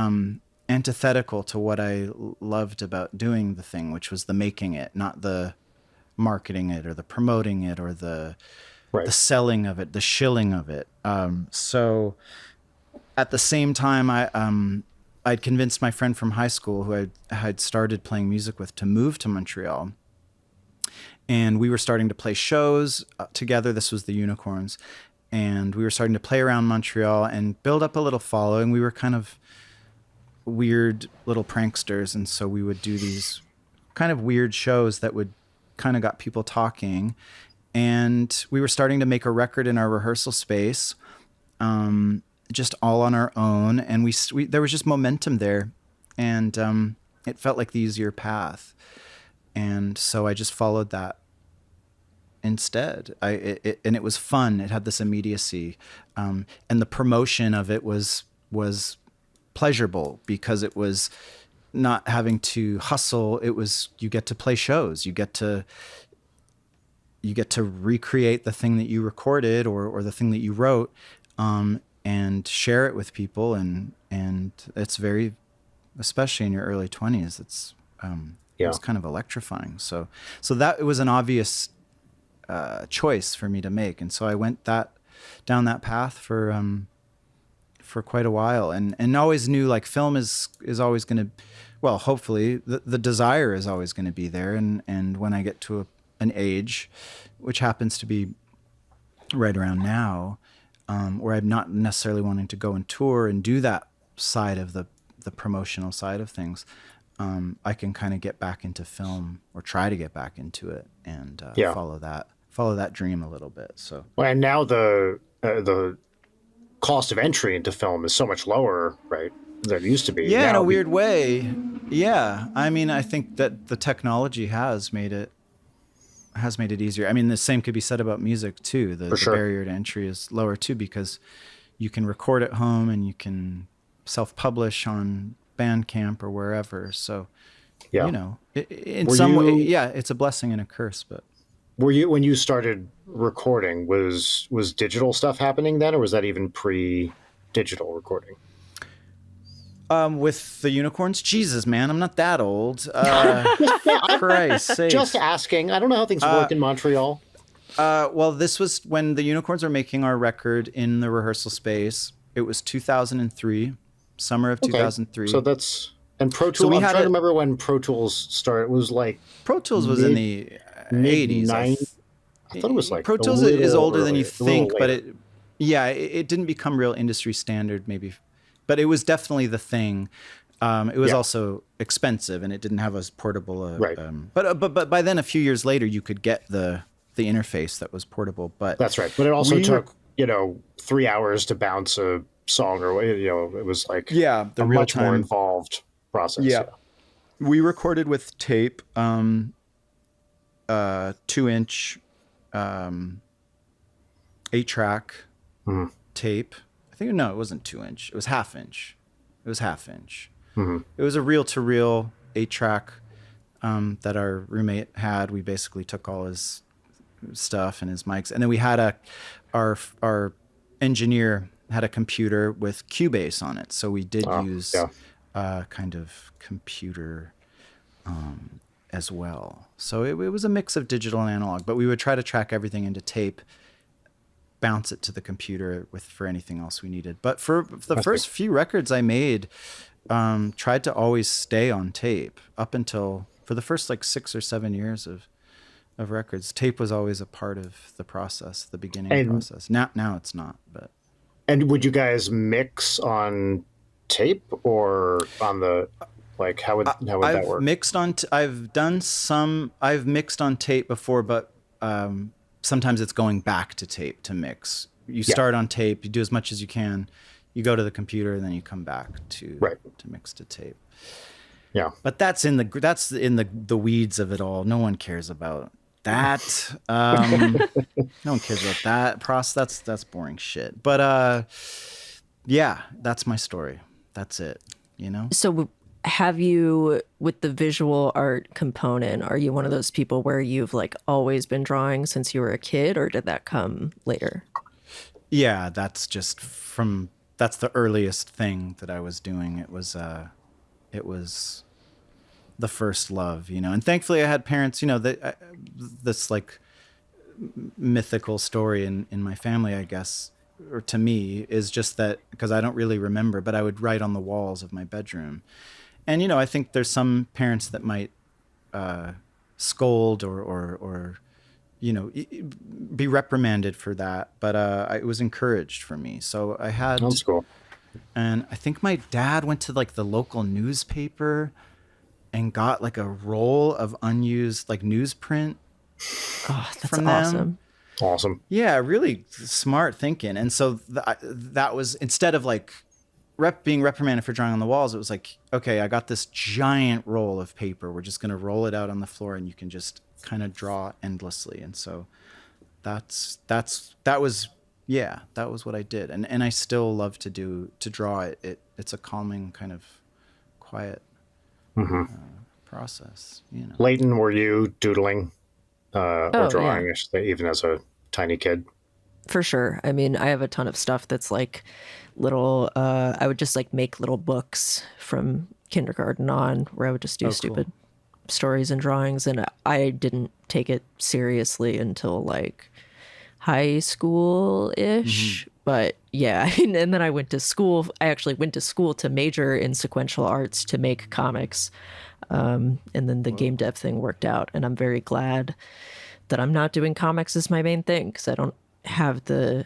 antithetical to what I loved about doing the thing, which was the making it, not the marketing it or the promoting it or the selling of it, the shilling of it. So at the same time, I'd convinced my friend from high school, who I had started playing music with, to move to Montreal. And we were starting to play shows together. This was the Unicorns. And we were starting to play around Montreal and build up a little following. We were kind of weird little pranksters, and so we would do these kind of weird shows that would kind of got people talking. And we were starting to make a record in our rehearsal space, just all on our own. And we there was just momentum there, and it felt like the easier path. And so I just followed that instead. And it was fun. It had this immediacy, and the promotion of it was pleasurable, because it was not having to hustle. It was, you get to play shows, you get to recreate the thing that you recorded or the thing that you wrote, and share it with people. And it's very, especially in your early 20s, it's it was kind of electrifying. So that it was an obvious choice for me to make. And so I went down that path for quite a while, and always knew, like, film is always going to, well, hopefully the desire is always going to be there. And when I get to an age, which happens to be right around now, where I'm not necessarily wanting to go and tour and do that side of the promotional side of things, I can kind of get back into film, or try to get back into it, and follow that dream a little bit. So, well, and now the cost of entry into film is so much lower, right, than it used to be. Yeah, now, in a weird way. Yeah, I mean, I think that the technology has made it easier. I mean, the same could be said about music too. The barrier to entry is lower too, because you can record at home and you can self-publish on Bandcamp or wherever. So, yeah. you know, in some way, yeah, it's a blessing and a curse. But were you, when you started recording, was digital stuff happening then, or was that even pre-digital recording? With the Unicorns, Jesus, man, I'm not that old. Christ sake. Just asking. I don't know how things work in Montreal. Well, this was when the Unicorns were making our record in the rehearsal space. It was 2003, summer of 2003. So that's, and Pro Tools. I'm trying to remember when Pro Tools started. It was like Pro Tools was in the 80s. I thought it was like Pro Tools is older than you think, but it didn't become real industry standard maybe. But it was definitely the thing. It was also expensive, and it didn't have as portable. Right. But by then, a few years later, you could get the interface that was portable. But that's right. But it also took 3 hours to bounce a song, or it was like the a much more involved process. Yeah. We recorded with tape, 2-inch, 8-track tape. It wasn't 2-inch. It was 1/2 inch. Mm-hmm. It was a reel-to-reel 8-track that our roommate had. We basically took all his stuff and his mics, and then we had our engineer had a computer with Cubase on it, so we did use kind of computer as well. So it was a mix of digital and analog, but we would try to track everything into tape, bounce it to the computer for anything else we needed. But for the first few records I made, tried to always stay on tape up until, for the first like 6 or 7 years of records, tape was always a part of the process, the beginning process. Now it's not, but. And would you guys mix on tape or on the, like, how would that work? I've mixed on tape before, but, sometimes it's going back to tape to mix. You start on tape, you do as much as you can, you go to the computer, and then you come back to mix to tape. Yeah. But that's in the weeds of it all. No one cares about that. No one cares about that process. That's boring shit. But that's my story. That's it, So have you, with the visual art component, are you one of those people where you've like always been drawing since you were a kid, or did that come later? Yeah, that's that's the earliest thing that I was doing. It was the first love, and thankfully I had parents, this like mythical story in my family, I guess, or to me, is just that, because I don't really remember, but I would write on the walls of my bedroom. And, I think there's some parents that might scold or be reprimanded for that. But it was encouraged for me. So I had... That's cool. And I think my dad went to like the local newspaper and got like a roll of unused like newsprint. Oh, that's from awesome. Awesome. Yeah, really smart thinking. And so that was, instead of like being reprimanded for drawing on the walls, it was like, okay, I got this giant roll of paper. We're just going to roll it out on the floor, and you can just kind of draw endlessly. And so that was what I did. And I still love to draw it. It's a calming kind of quiet process, Leighton, were you doodling or drawing, I should say, even as a tiny kid? For sure. I mean, I have a ton of stuff that's like little, I would just like make little books from kindergarten on, where I would just do stupid stories and drawings. And I didn't take it seriously until like high school-ish. But yeah, and then I went to school. I actually went to school to major in sequential arts to make comics. And then the game dev thing worked out. And I'm very glad that I'm not doing comics as my main thing, because I don't have the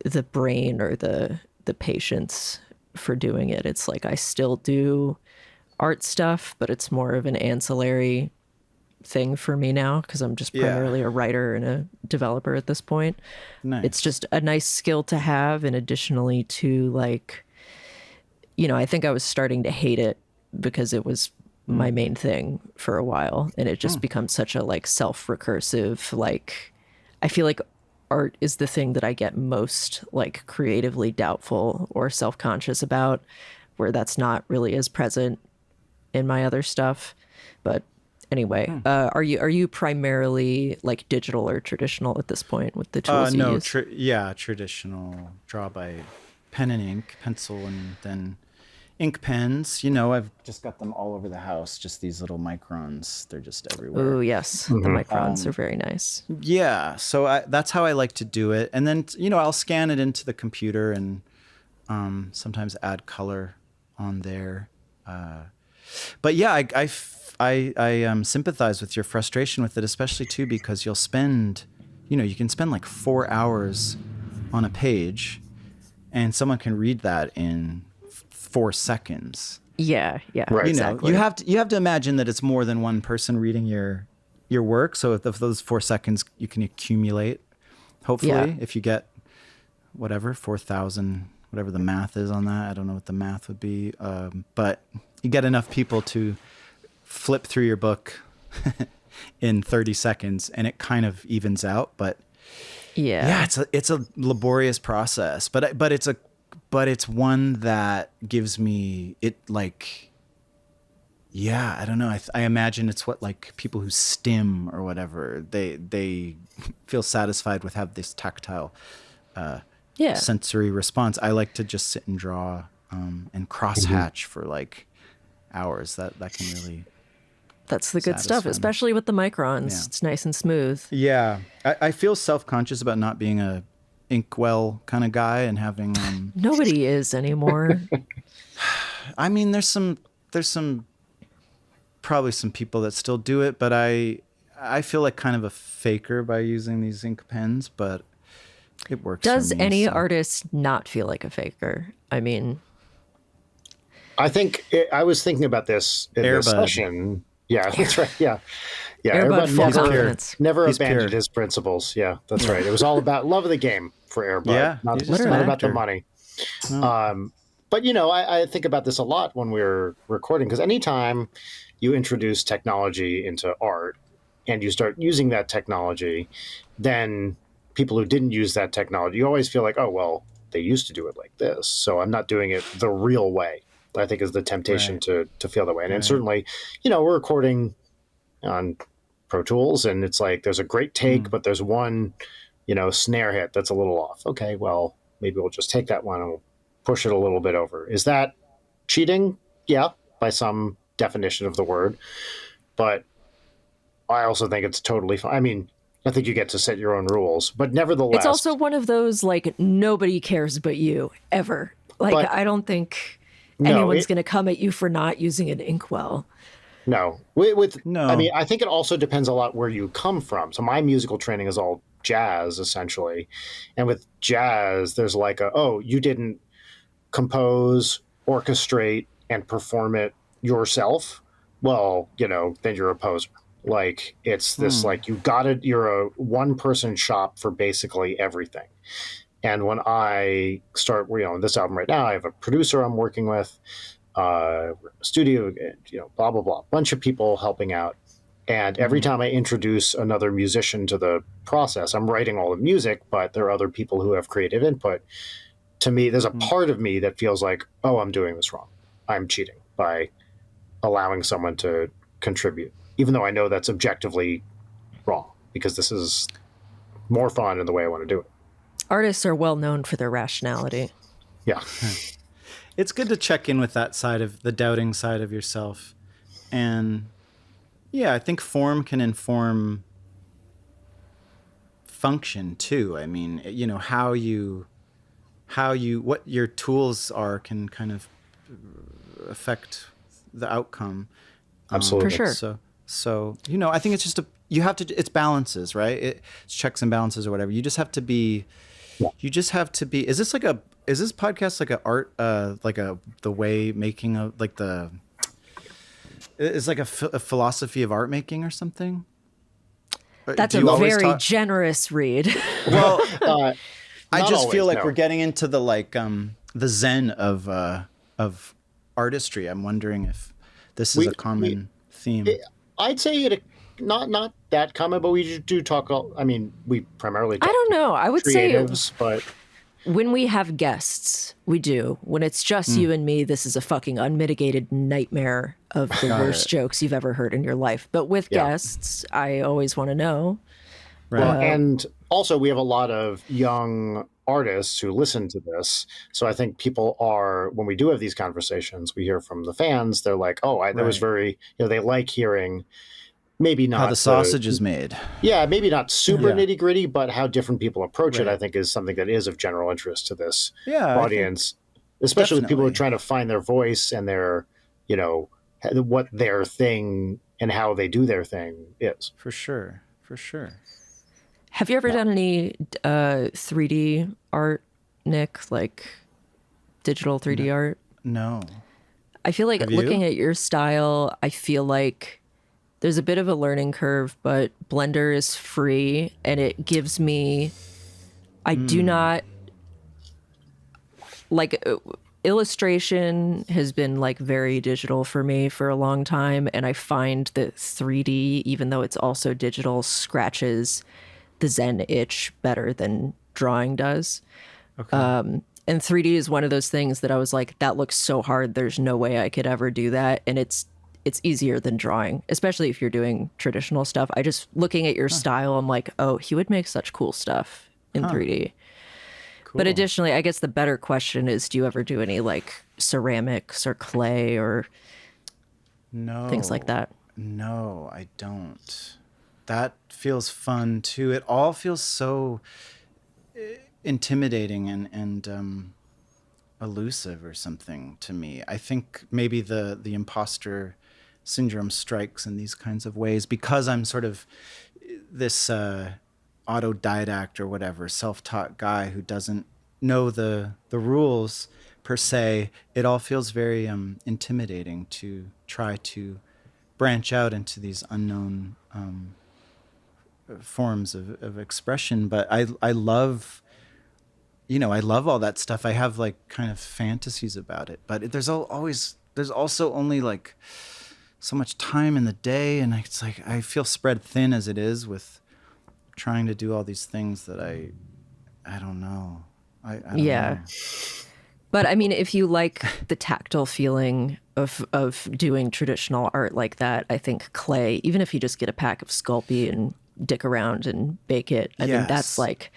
the brain or the patience for doing it. It's like I still do art stuff, but it's more of an ancillary thing for me now because I'm just primarily a writer and a developer at this point. Nice. It's just a nice skill to have, and additionally to like, you know, I think I was starting to hate it because it was my main thing for a while, and it just becomes such a like self-recursive, like I feel like art is the thing that I get most like creatively doubtful or self-conscious about, where that's not really as present in my other stuff. But anyway, are you primarily like digital or traditional at this point with the tools you use? Traditional. Draw by pen and ink, pencil, and then ink pens. You know, I've just got them all over the house. Just these little microns. They're just everywhere. Oh yes, the microns are very nice. Yeah, so that's how I like to do it. And then, you know, I'll scan it into the computer and sometimes add color on there. But yeah, I sympathize with your frustration with it, especially too, because you can spend like 4 hours on a page and someone can read that in 4 seconds. Yeah, Right. exactly. You have to imagine that it's more than one person reading your work. So if those 4 seconds you can accumulate, hopefully, if you get whatever 4,000, whatever the math is on that. I don't know what the math would be, but you get enough people to flip through your book in 30 seconds, and it kind of evens out. But yeah, it's a laborious process, but it's one that gives me it like. Yeah, I don't know. I imagine it's what like people who stim or whatever, they feel satisfied with have this tactile sensory response. I like to just sit and draw and crosshatch for like hours. That can really That's the good stuff, satisfying. especially with the microns. Yeah. It's nice and smooth. Yeah, I feel self-conscious about not being a inkwell kind of guy and having Nobody is anymore. I mean, there's some probably some people that still do it, but I feel like kind of a faker by using these ink pens, but it works. Does for me, any so. artist not feel like a faker? I mean, I think I was thinking about this in Air this Bud. session. Yeah, that's right. Yeah. Air Bud Airbud full never, confidence. never He's abandoned pure. his principles. Yeah, that's right. It was all about love of the game for Airbud. Yeah, not, he's just an not about the actor. money. No. But, you know, I think about this a lot when we're recording, because anytime you introduce technology into art and you start using that technology, then people who didn't use that technology, you always feel like, oh, well, they used to do it like this, so I'm not doing it the real way. I think is the temptation Right. to feel that way. And Right. certainly, you know, we're recording on Pro Tools, and it's like there's a great take, but there's one, you know, snare hit that's a little off. Okay, well, maybe we'll just take that one and we'll push it a little bit over. Is that cheating? Yeah, by some definition of the word. But I also think it's totally fine. I mean, I think you get to set your own rules, but nevertheless, it's also one of those like nobody cares but you ever. Like But- I don't think No, anyone's it- going to come at you for not using an inkwell. no. No. I mean, I think it also depends a lot where you come from. So my musical training is all jazz, essentially. And with jazz, there's like you didn't compose, orchestrate, and perform it yourself. Well, you know, then you're a poser. Like, it's this, like, you're a one-person shop for basically everything. And when I start, you know, this album right now, I have a producer I'm working with, studio, you know, blah, blah, blah. Bunch of people helping out. And every time I introduce another musician to the process, I'm writing all the music, but there are other people who have creative input. To me, there's a part of me that feels like, oh, I'm doing this wrong. I'm cheating by allowing someone to contribute, even though I know that's objectively wrong, because this is more fun in the way I want to do it. Artists are well known for their rationality. Yeah. It's good to check in with that side of the doubting side of yourself. And yeah, I think form can inform function too. I mean, you know, what your tools are can kind of affect the outcome. Absolutely. For sure. So, you know, I think it's just it's balances, right? It's checks and balances or whatever. You just have to be, You just have to be. Is this podcast like a art, the way making of like the? Is like a philosophy of art making or something? That's a very generous read. Well, I just always, feel like no. we're getting into the the zen of artistry. I'm wondering if this is a common theme. I'd say it not that common, but we do talk. I mean, we primarily talk I don't know. I would say creatives, but when we have guests, we do. When it's just you and me, this is a fucking unmitigated nightmare of the worst jokes you've ever heard in your life. But with guests, I always want to know. Right. Well, and also we have a lot of young artists who listen to this. So I think people are, when we do have these conversations, we hear from the fans, they're like, oh, that was very, they like hearing maybe not how the sausage is made. Yeah, maybe not super nitty gritty, but how different people approach it, I think, is something that is of general interest to this audience, especially with people who are trying to find their voice and their, what their thing and how they do their thing is. For sure. Have you ever done any 3D art, Nick? Like digital 3D art? No. I feel like looking at your style, I feel like there's a bit of a learning curve, but Blender is free and it gives me, I do not, like illustration has been like very digital for me for a long time. And I find that 3D, even though it's also digital, scratches the Zen itch better than drawing does. Okay. And 3D is one of those things that I was like, that looks so hard. There's no way I could ever do that. And it's easier than drawing, especially if you're doing traditional stuff. I just, looking at your style, I'm like, oh, he would make such cool stuff in 3D. Cool. But additionally, I guess the better question is, do you ever do any like ceramics or clay or things like that? No, I don't. That feels fun too. It all feels so intimidating and elusive or something to me. I think maybe the imposter syndrome strikes in these kinds of ways because I'm sort of this autodidact or whatever, self-taught guy who doesn't know the rules per se. It all feels very intimidating to try to branch out into these unknown forms of expression. But I love, I love all that stuff. I have like kind of fantasies about it, but there's also only like so much time in the day, and it's like I feel spread thin as it is with trying to do all these things that I don't know. I don't know. But I mean, if you like the tactile feeling of doing traditional art like that, I think clay, even if you just get a pack of Sculpey and dick around and bake it, I think that's like,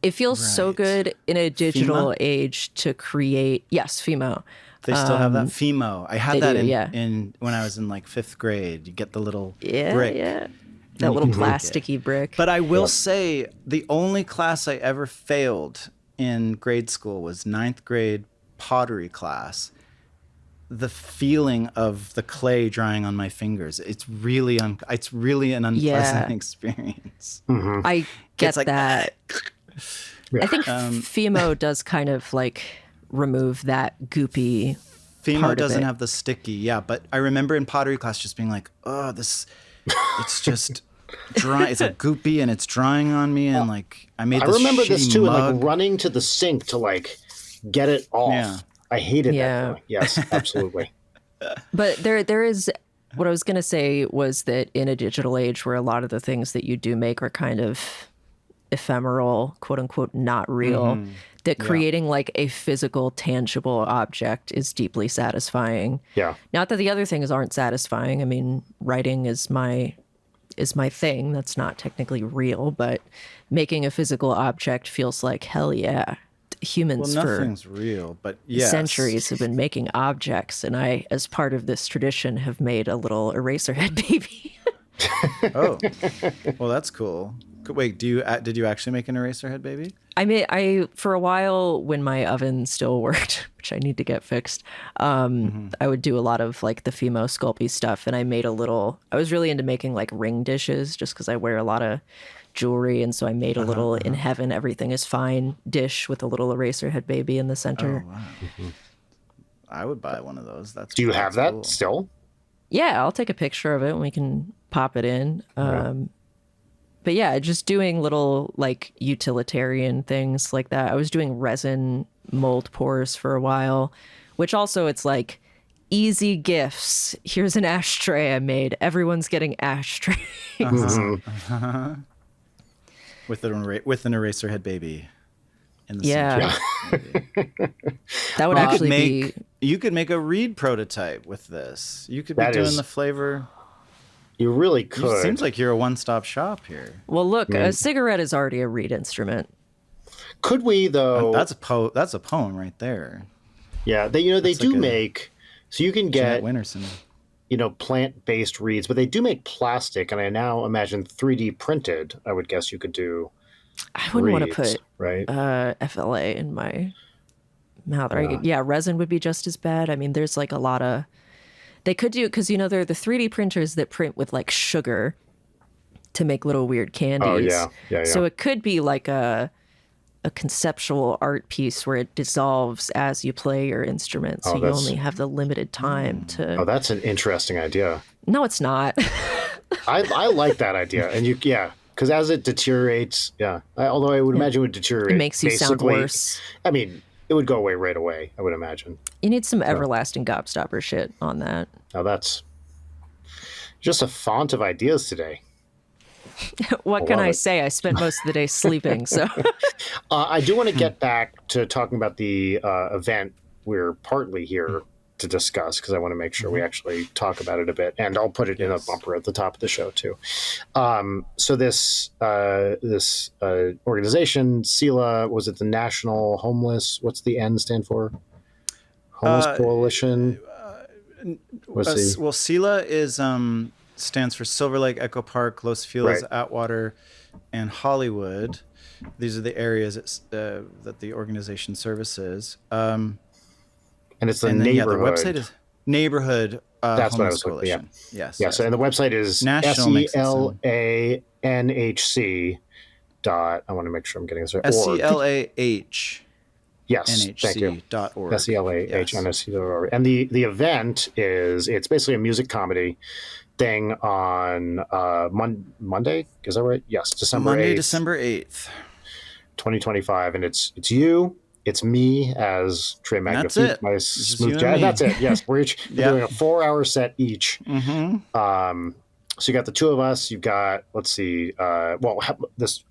it feels so good in a digital age to create. Yes, Fimo. They still have that Fimo. I had that in when I was in like 5th grade. You get the little brick. Yeah. That little plasticky brick. But I will say the only class I ever failed in grade school was 9th grade pottery class. The feeling of the clay drying on my fingers, it's really an unpleasant experience. Mm-hmm. I get like, that. I think Fimo does kind of like remove that goopy Fimo doesn't have the sticky, but I remember in pottery class just being like, oh, it's just dry. It's like goopy and it's drying on me, and like I remember this too, and like running to the sink to like get it off. Yeah. I hated that feeling. Yes, absolutely. But there is, what I was going to say was that in a digital age where a lot of the things that you do make are kind of ephemeral, quote unquote, not real, that creating like a physical, tangible object is deeply satisfying. Yeah. Not that the other things aren't satisfying. I mean, writing is my thing. That's not technically real, but making a physical object feels like hell yeah. Humans nothing's real, but centuries have been making objects, and I, as part of this tradition, have made a little Eraserhead baby. Oh, well, that's cool. Wait, did you actually make an Eraserhead baby? I mean, for a while when my oven still worked, which I need to get fixed, I would do a lot of like the Fimo Sculpey stuff, and I was really into making like ring dishes just because I wear a lot of jewelry, and so I made a little In Heaven Everything is Fine dish with a little eraser head baby in the center. Oh, wow. I would buy one of those. Do you have that cool. still? Yeah, I'll take a picture of it and we can pop it in. But yeah, just doing little like utilitarian things like that. I was doing resin mold pours for a while, which also it's like easy gifts. Here's an ashtray I made. Everyone's getting ashtrays. With an eraser head baby in the Yeah. center. That would actually be... You could make a reed prototype with this. You could be doing the flavor. You really could. It seems like you're a one-stop shop here. Well, look, a cigarette is already a reed instrument. Could we though? That's a poem right there. Yeah, they do make, so you can get Winterson. Plant-based reeds, but they do make plastic, and I now imagine 3D printed. I would guess you could do. I wouldn't want to put right FLA in my mouth. Resin would be just as bad. I mean, there's like a lot of. They could do, because, there are the 3D printers that print with, like, sugar to make little weird candies. Oh, yeah. So it could be like a conceptual art piece where it dissolves as you play your instrument. So you only have the limited time to... Oh, that's an interesting idea. No, it's not. I like that idea. And because as it deteriorates, although I would imagine it would deteriorate. It makes you sound worse. I mean... It would go away right away, I would imagine. You need some everlasting gobstopper shit on that. Now that's just a font of ideas today. What can I say? I spent most of the day sleeping, so. I do want to get back to talking about the event we're partly here to discuss, because I want to make sure we actually talk about it a bit, and I'll put it in a bumper at the top of the show too. So this organization, SELA, was it the National Homeless? What's the N stand for? Homeless Coalition. Well, SELA is stands for Silver Lake, Echo Park, Los Feliz, Atwater, and Hollywood. These are the areas that the organization services. And it's the neighborhood. The website is Neighborhood That's what I was Coalition. looking at. Yes. Yeah. So, and the website is SELANHC dot. I want to make sure I'm getting this right. SELAH. Yes. Thank you. NHC.org. SELAHNSC.org. And the event it's basically a music comedy thing on Monday. Is that right? Yes. December 8th, 2025. And it's you. It's me as Trey Magnifique, my smooth jazz. That's it. Yes, we're doing a 4-hour set each. So you got the two of us. You've got this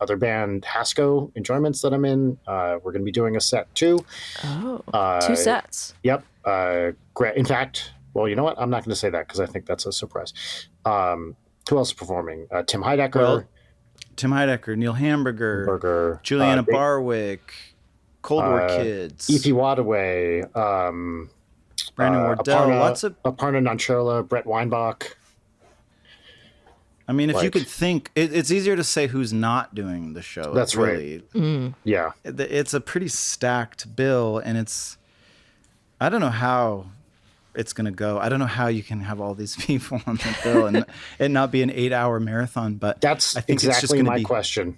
other band, Hasco Enjoyments, that I'm in. We're going to be doing a set too. Oh, 2 sets. Yep. Great. In fact, well, you know what? I'm not going to say that because I think that's a surprise. Who else is performing? Tim Heidecker. Neil Hamburger. Juliana Barwick. Cold War Kids, E.P. Wadaway, Brandon Wardell, lots of Aparna Nancherla, Brett Weinbach. I mean, if you could think, it's easier to say who's not doing the show. That's really, right. Yeah, it's a pretty stacked bill, and I don't know how it's going to go. I don't know how you can have all these people on the bill and it not be an 8-hour marathon. But that's exactly my question.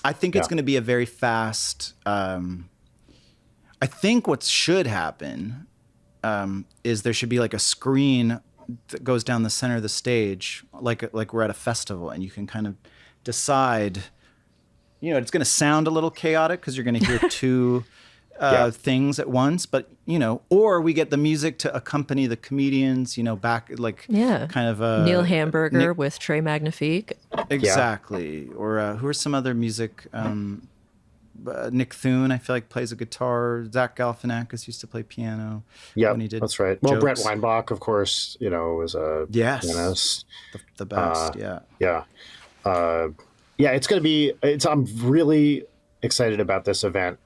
I think it's going to be a very fast. I think what should happen is there should be like a screen that goes down the center of the stage, like we're at a festival, and you can kind of decide. It's going to sound a little chaotic because you're going to hear two things at once, but or we get the music to accompany the comedians. Kind of Neil Hamburger with Trey Magnifique. Exactly. Or who are some other music? Nick Thune, I feel like, plays a guitar. Zach Galifianakis used to play piano. Yeah, when he did that's right. jokes. Well, Brett Weinbach, of course, was a pianist. The best. Yeah. It's going to be. I'm really excited about this event.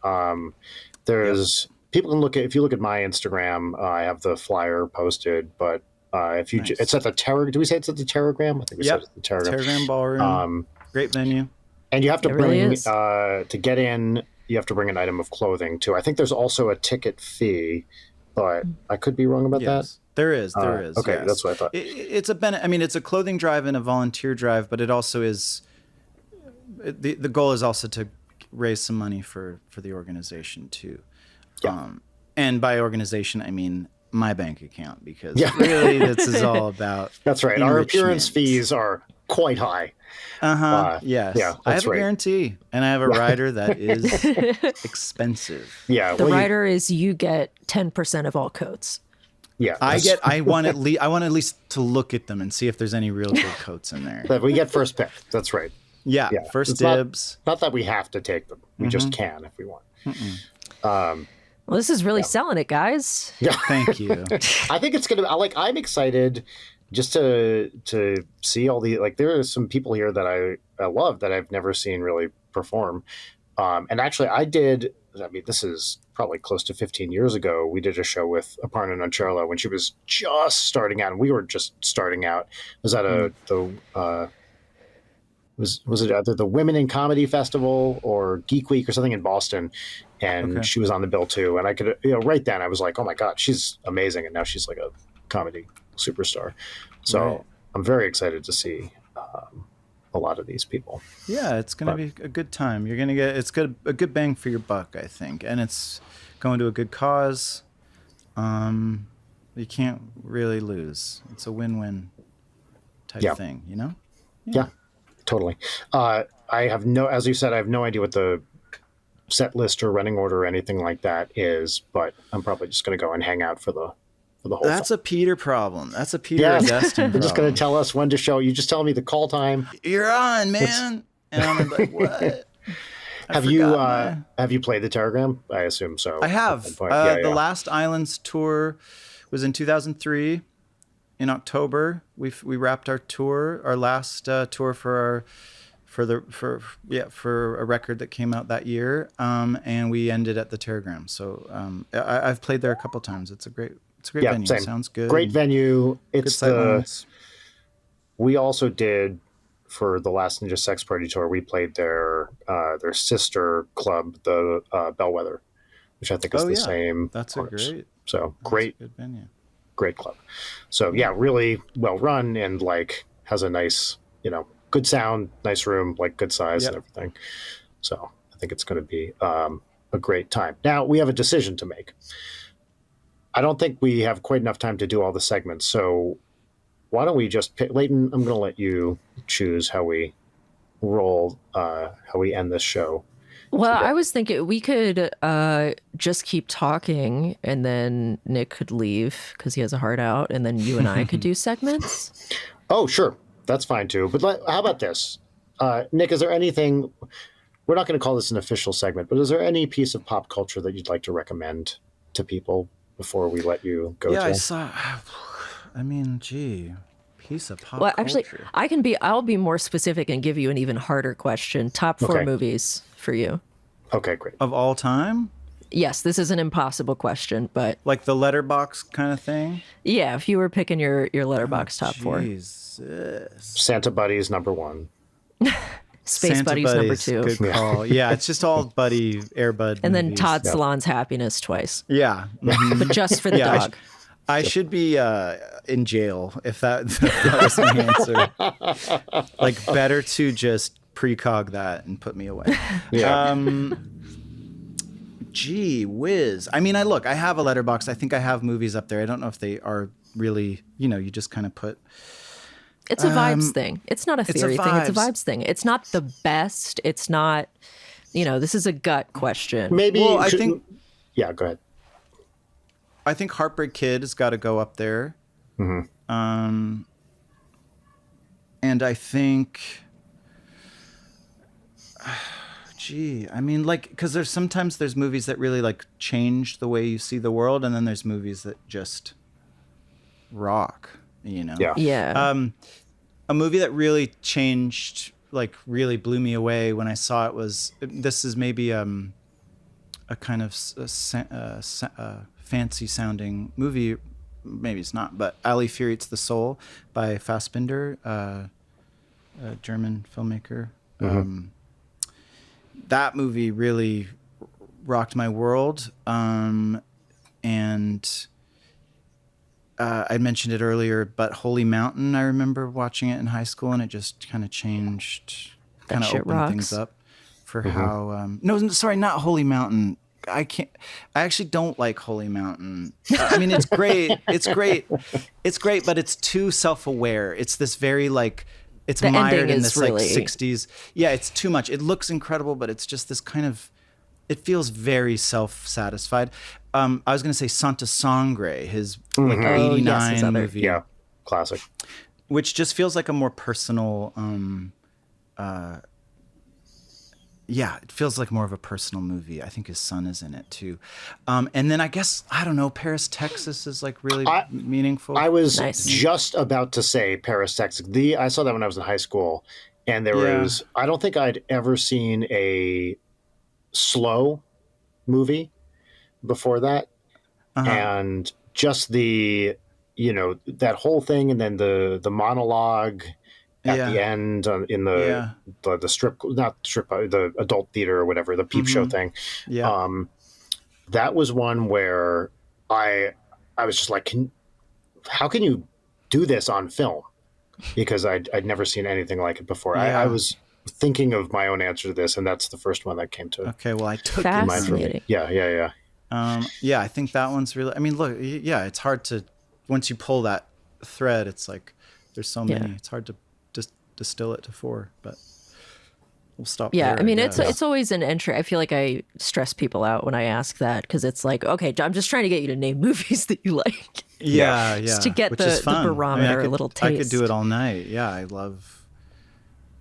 There's people can look at. If you look at my Instagram, I have the flyer posted, but. It's at the Terra. Do we say it's at the Terragram? I think we said it's at the Terragram. Terragram Ballroom. Great venue. And you have to It really bring is. to get in. You have to bring an item of clothing too. I think there's also a ticket fee, but I could be wrong about that. Yes, there is. There is. Okay, yes. that's what I thought. It's I mean, it's a clothing drive and a volunteer drive, but it also is. The goal is also to raise some money for the organization too. Yeah. And by organization, I mean my bank account, because really this is all about. That's right. Our appearance enrichment. fees are quite high. Yes. Yeah, I that's have a right. guarantee, and I have a rider that is expensive. Yeah. The well, rider is you get 10% of all coats. Yeah. I want at least to look at them and see if there's any real good coats in there. But we get first pick. That's right. Yeah. Yeah. First It's dibs. Not that we have to take them. We just can if we want. Well, this is really selling it, guys. Yeah. Thank you. I think it's gonna. I'm excited just to see all the there are some people here that I love that I've never seen really perform. And actually, I did. I mean, this is probably close to 15 years ago. We did a show with Aparna Nancherla when she was just starting out, and we were just starting out. It was at was it either the Women in Comedy Festival or Geek Week or something in Boston, and she was on the bill too. And I could, right then I was like, oh my God, she's amazing. And now she's like a comedy superstar. So I'm very excited to see a lot of these people. Yeah, it's going to be a good time. You're going to get a good bang for your buck, I think. And it's going to a good cause. You can't really lose. It's a win-win type thing, you know? Yeah, totally. I have as you said, I have no idea what the set list or running order or anything like that is, but I'm probably just going to go and hang out for the whole That's thing. a Peter problem. That's a Peter and Dustin problem. You're just going to tell us when to show. You just tell me the call time. You're on, man. And I'm like, what? Have you played the Terragram? I assume so. I have. The last Islands tour was in 2003. In October, we wrapped our tour, our last tour for a record that came out that year, and we ended at the Terragram. So I've played there a couple times. It's a great venue. Same. Sounds good. Great venue. Good sightlines. We also did for the last Ninja Sex Party tour. We played their sister club, the Bellwether, which I think is the same. That's artist. a great. So That's great. a good venue. Great club. So yeah, really well run and has a nice, good sound, nice room, good size and everything. So I think it's going to be a great time. Now we have a decision to make. I don't think we have quite enough time to do all the segments. So why don't we just pick, Leighton, I'm going to let you choose how we roll, how we end this show. Well, I was thinking we could just keep talking and then Nick could leave because he has a heart out, and then you and I could do segments. Oh, sure. That's fine too. But how about this? Nick, is there anything, we're not going to call this an official segment, but is there any piece of pop culture that you'd like to recommend to people before we let you go? Yeah, piece of pop Well, culture. actually, I'll be more specific and give you an even harder question. Top 4 movies for you. Okay, great. Of all time? Yes, this is an impossible question, but Like the letterbox kind of thing? yeah, if you were picking your letterbox top 4. Jesus. Santa Buddies number 1. Space Santa Buddies number 2. Good call. Yeah, it's just all Air Bud And then movies. Todd Salon's Happiness twice. Yeah. Mhm. But just for the Yeah, dog. I should be in jail if that was my answer. Better to just precog that and put me away. Yeah. Gee whiz. I mean, I have a letterbox. I think I have movies up there. I don't know if they are really, you just kind of put. It's a vibes thing. It's not a theory thing. It's a vibes. vibes thing. It's not the best. It's not, this is a gut question. Maybe. Well, I think. Yeah, go ahead. I think Heartbreak Kid has got to go up there. Mm-hmm. And I think, because there's movies that really change the way you see the world, and then there's movies that just rock, Yeah. Yeah. A movie that really changed, really blew me away when I saw it this is maybe a kind of fancy sounding movie, maybe it's not, but Ali Fear Eats the Soul by Fassbinder, a German filmmaker. that movie really rocked my world. And I mentioned it earlier, but Holy Mountain, I remember watching it in high school, and it just kind of changed, kind of opened things up for how. No, sorry, not Holy Mountain. I actually don't like Holy Mountain. I mean, it's great. It's great. It's great, but it's too self-aware. It's this very like, it's mired in this like 60s. Yeah, it's too much. It looks incredible, but it's just this kind of, it feels very self-satisfied. I was going to say Santa Sangre, his like 89 movie. Yeah, classic. Which just feels like a more personal, it feels like more of a personal movie. I think his son is in it too. And then I guess, I don't know, Paris, Texas is like really meaningful. I was just about to say Paris, Texas. I saw that when I was in high school, and there was, I don't think I'd ever seen a slow movie before that. And just the, that whole thing, and then the monologue at the end in the strip, not strip, the adult theater or whatever, the peep show thing. Yeah. That was one where I was just like, how can you do this on film? Because I'd never seen anything like it before. I was thinking of my own answer to this, and that's the first one that came to. Okay, well, I took fascinating. Yeah. I think that one's really. I mean, look, it's hard to once you pull that thread. It's like there's so many. It's hard to just distill it to 4, but we'll stop. Yeah, there, I mean, it's always an entry. I feel like I stress people out when I ask that, because it's like, okay, I'm just trying to get you to name movies that you like. Yeah. Just to get the barometer, a little taste. I could do it all night. Yeah, I love.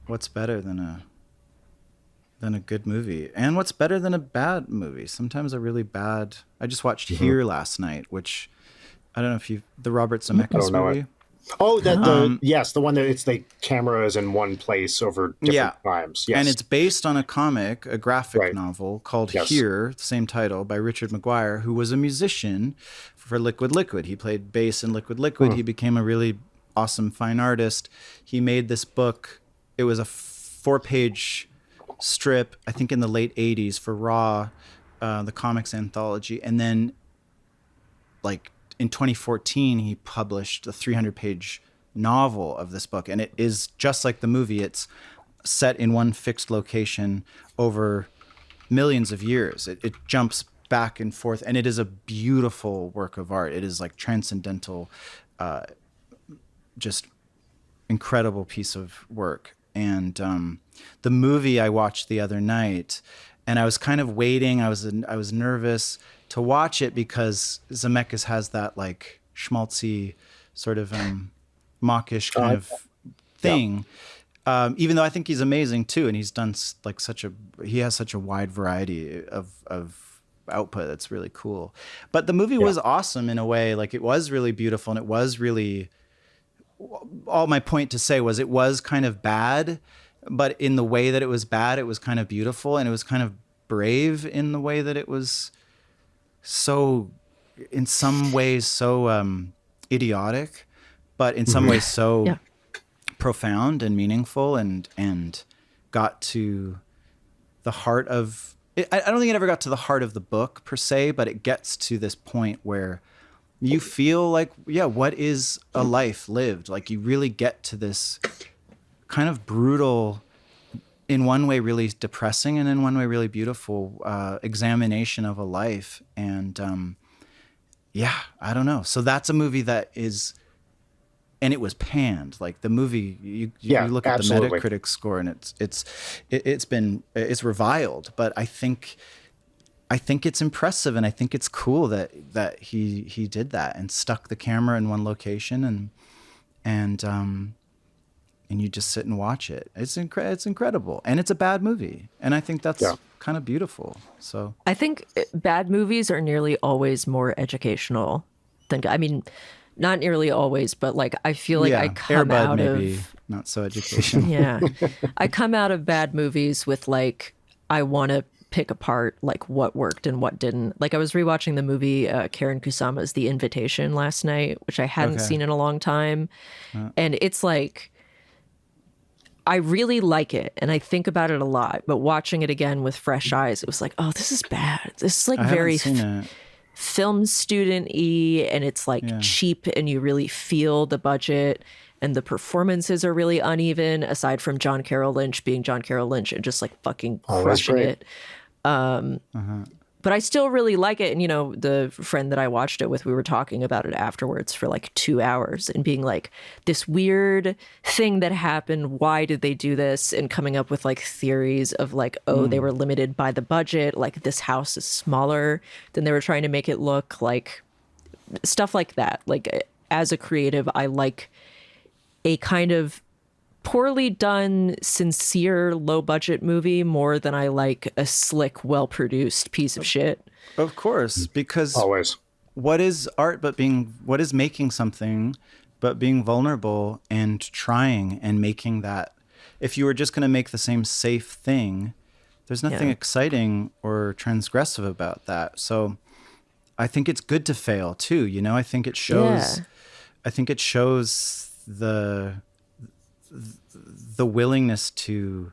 What's better than a good movie? And what's better than a bad movie? Sometimes a really bad. I just watched Here last night, which I don't know if the Robert Zemeckis movie. Oh, yes, the one that it's the camera is in one place over different times. Yes. And it's based on a comic, a graphic novel called Here, the same title, by Richard Maguire, who was a musician for Liquid Liquid. He played bass in Liquid Liquid. He became a really awesome fine artist. He made this book. It was a 4-page strip, I think in the late 80s for Raw, the comics anthology. And then like in 2014, he published a 300-page novel of this book. And it is just like the movie. It's set in one fixed location over millions of years. It jumps back and forth. And it is a beautiful work of art. It is like transcendental, just incredible piece of work. And the movie I watched the other night, and I was kind of waiting. I was nervous to watch it because Zemeckis has that like schmaltzy sort of mawkish kind of thing. Even though I think he's amazing too, and he's done like he has such a wide variety of output that's really cool. But the movie was awesome in a way. Like it was really beautiful, and it was really. All my point to say was it was kind of bad, but in the way that it was bad, it was kind of beautiful, and it was kind of brave in the way that it was so, in some ways, so idiotic, but in some ways so profound and meaningful, and got to the heart of it. I don't think it ever got to the heart of the book per se, but it gets to this point where you feel like, what is a life lived? Like you really get to this kind of brutal, in one way really depressing, and in one way really beautiful examination of a life. And I don't know. So that's a movie that is, and it was panned. Like the movie, you look at the Metacritic score, and it's reviled. But I think it's impressive, and I think it's cool that he did that and stuck the camera in one location, and you just sit and watch it. It's incredible, and it's a bad movie, and I think that's kind of beautiful. So I think bad movies are nearly always more educational than, I mean, not nearly always, but like I feel like I come Air Bud out maybe of not so educational. Yeah, I come out of bad movies with like I want to pick apart like what worked and what didn't. Like I was rewatching the movie Karen Kusama's The Invitation last night, which I hadn't seen in a long time. And it's like, I really like it, and I think about it a lot. But watching it again with fresh eyes, it was like, oh, this is bad. This is like I haven't very seen it. film student-y, and it's like cheap, and you really feel the budget, and the performances are really uneven, aside from John Carroll Lynch being John Carroll Lynch and just like fucking crushing it. But I still really like it. And, you know, the friend that I watched it with, we were talking about it afterwards for like 2 hours and being like, this weird thing that happened. Why did they do this? And coming up with like theories of like, oh, they were limited by the budget. Like this house is smaller than they were trying to make it look, like stuff like that. Like as a creative, I like a kind of poorly done, sincere, low budget movie more than I like a slick, well produced piece of shit. Of course, because Always. what is art what is making something but being vulnerable and trying and making that? If you were just going to make the same safe thing, there's nothing exciting or transgressive about that. So I think it's good to fail too. You know, I think it shows the willingness to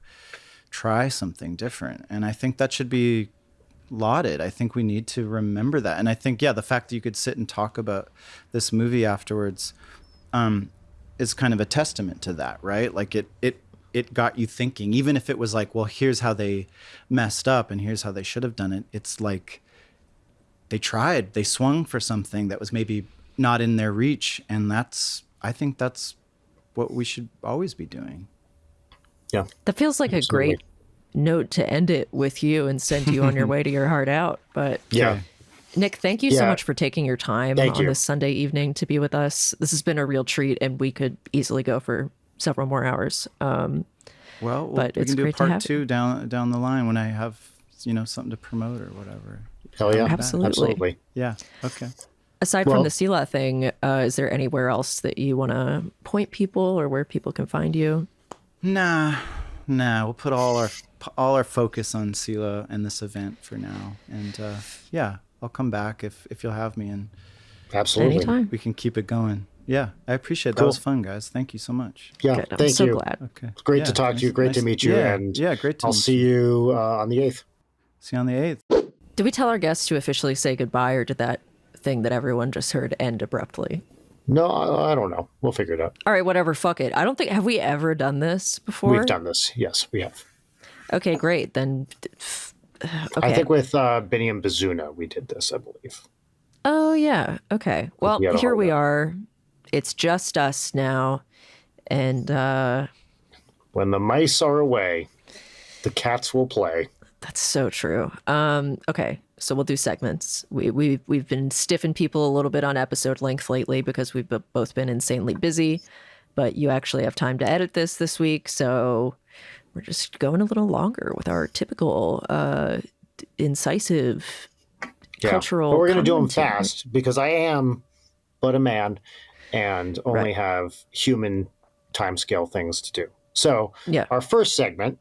try something different. And I think that should be lauded. I think we need to remember that. And I think, the fact that you could sit and talk about this movie afterwards is kind of a testament to that, right? Like it got you thinking, even if it was like, well, here's how they messed up and here's how they should have done it. It's like they tried, they swung for something that was maybe not in their reach. And I think that's what we should always be doing. Yeah. That feels like Absolutely. a great note to end it with you and send you on your way to your heart out. But Yeah. Nick, thank you so Yeah. much for taking your time Thank on you. this Sunday evening to be with us. This has been a real treat, and we could easily go for several more hours. Well, But we it's can do a great to part have 2 down the line when I have, something to promote or whatever. Hell yeah. Absolutely. Absolutely. Yeah. Okay. Aside Well- from the Sila thing, is there anywhere else that you want to point people or where people can find you? Nah. We'll put all our focus on Sila and this event for now. And I'll come back if you'll have me, and Absolutely. Anytime. we can keep it going. Yeah, I appreciate it. That Cool. was fun, guys. Thank you so much. Yeah. Good. I'm Thank so you. glad. Okay. It's great Yeah, to talk to you. nice- Great to nice- meet you. Yeah, And great to I'll meet see you on the 8th. See you on the 8th. Did we tell our guests to officially say goodbye, or did that thing that everyone just heard end abruptly? No, I don't know. We'll figure it out. All right, whatever. Fuck it. I don't think, have we ever done this before? We've done this. Yes, we have. Okay, great. Then, okay. I think with Benny and Bazuna, we did this, I believe. Oh, yeah. Okay. Well, we had a here hard we up. are. It's just us now. And When the mice are away, the cats will play. that's so true. Okay, so we'll do segments. We've been stiffing people a little bit on episode length lately because we've both been insanely busy, but you actually have time to edit this week, so we're just going a little longer with our typical incisive cultural. But we're going to do them commentary. fast because I am but a man and only Right. have human timescale things to do. So Yeah. our first segment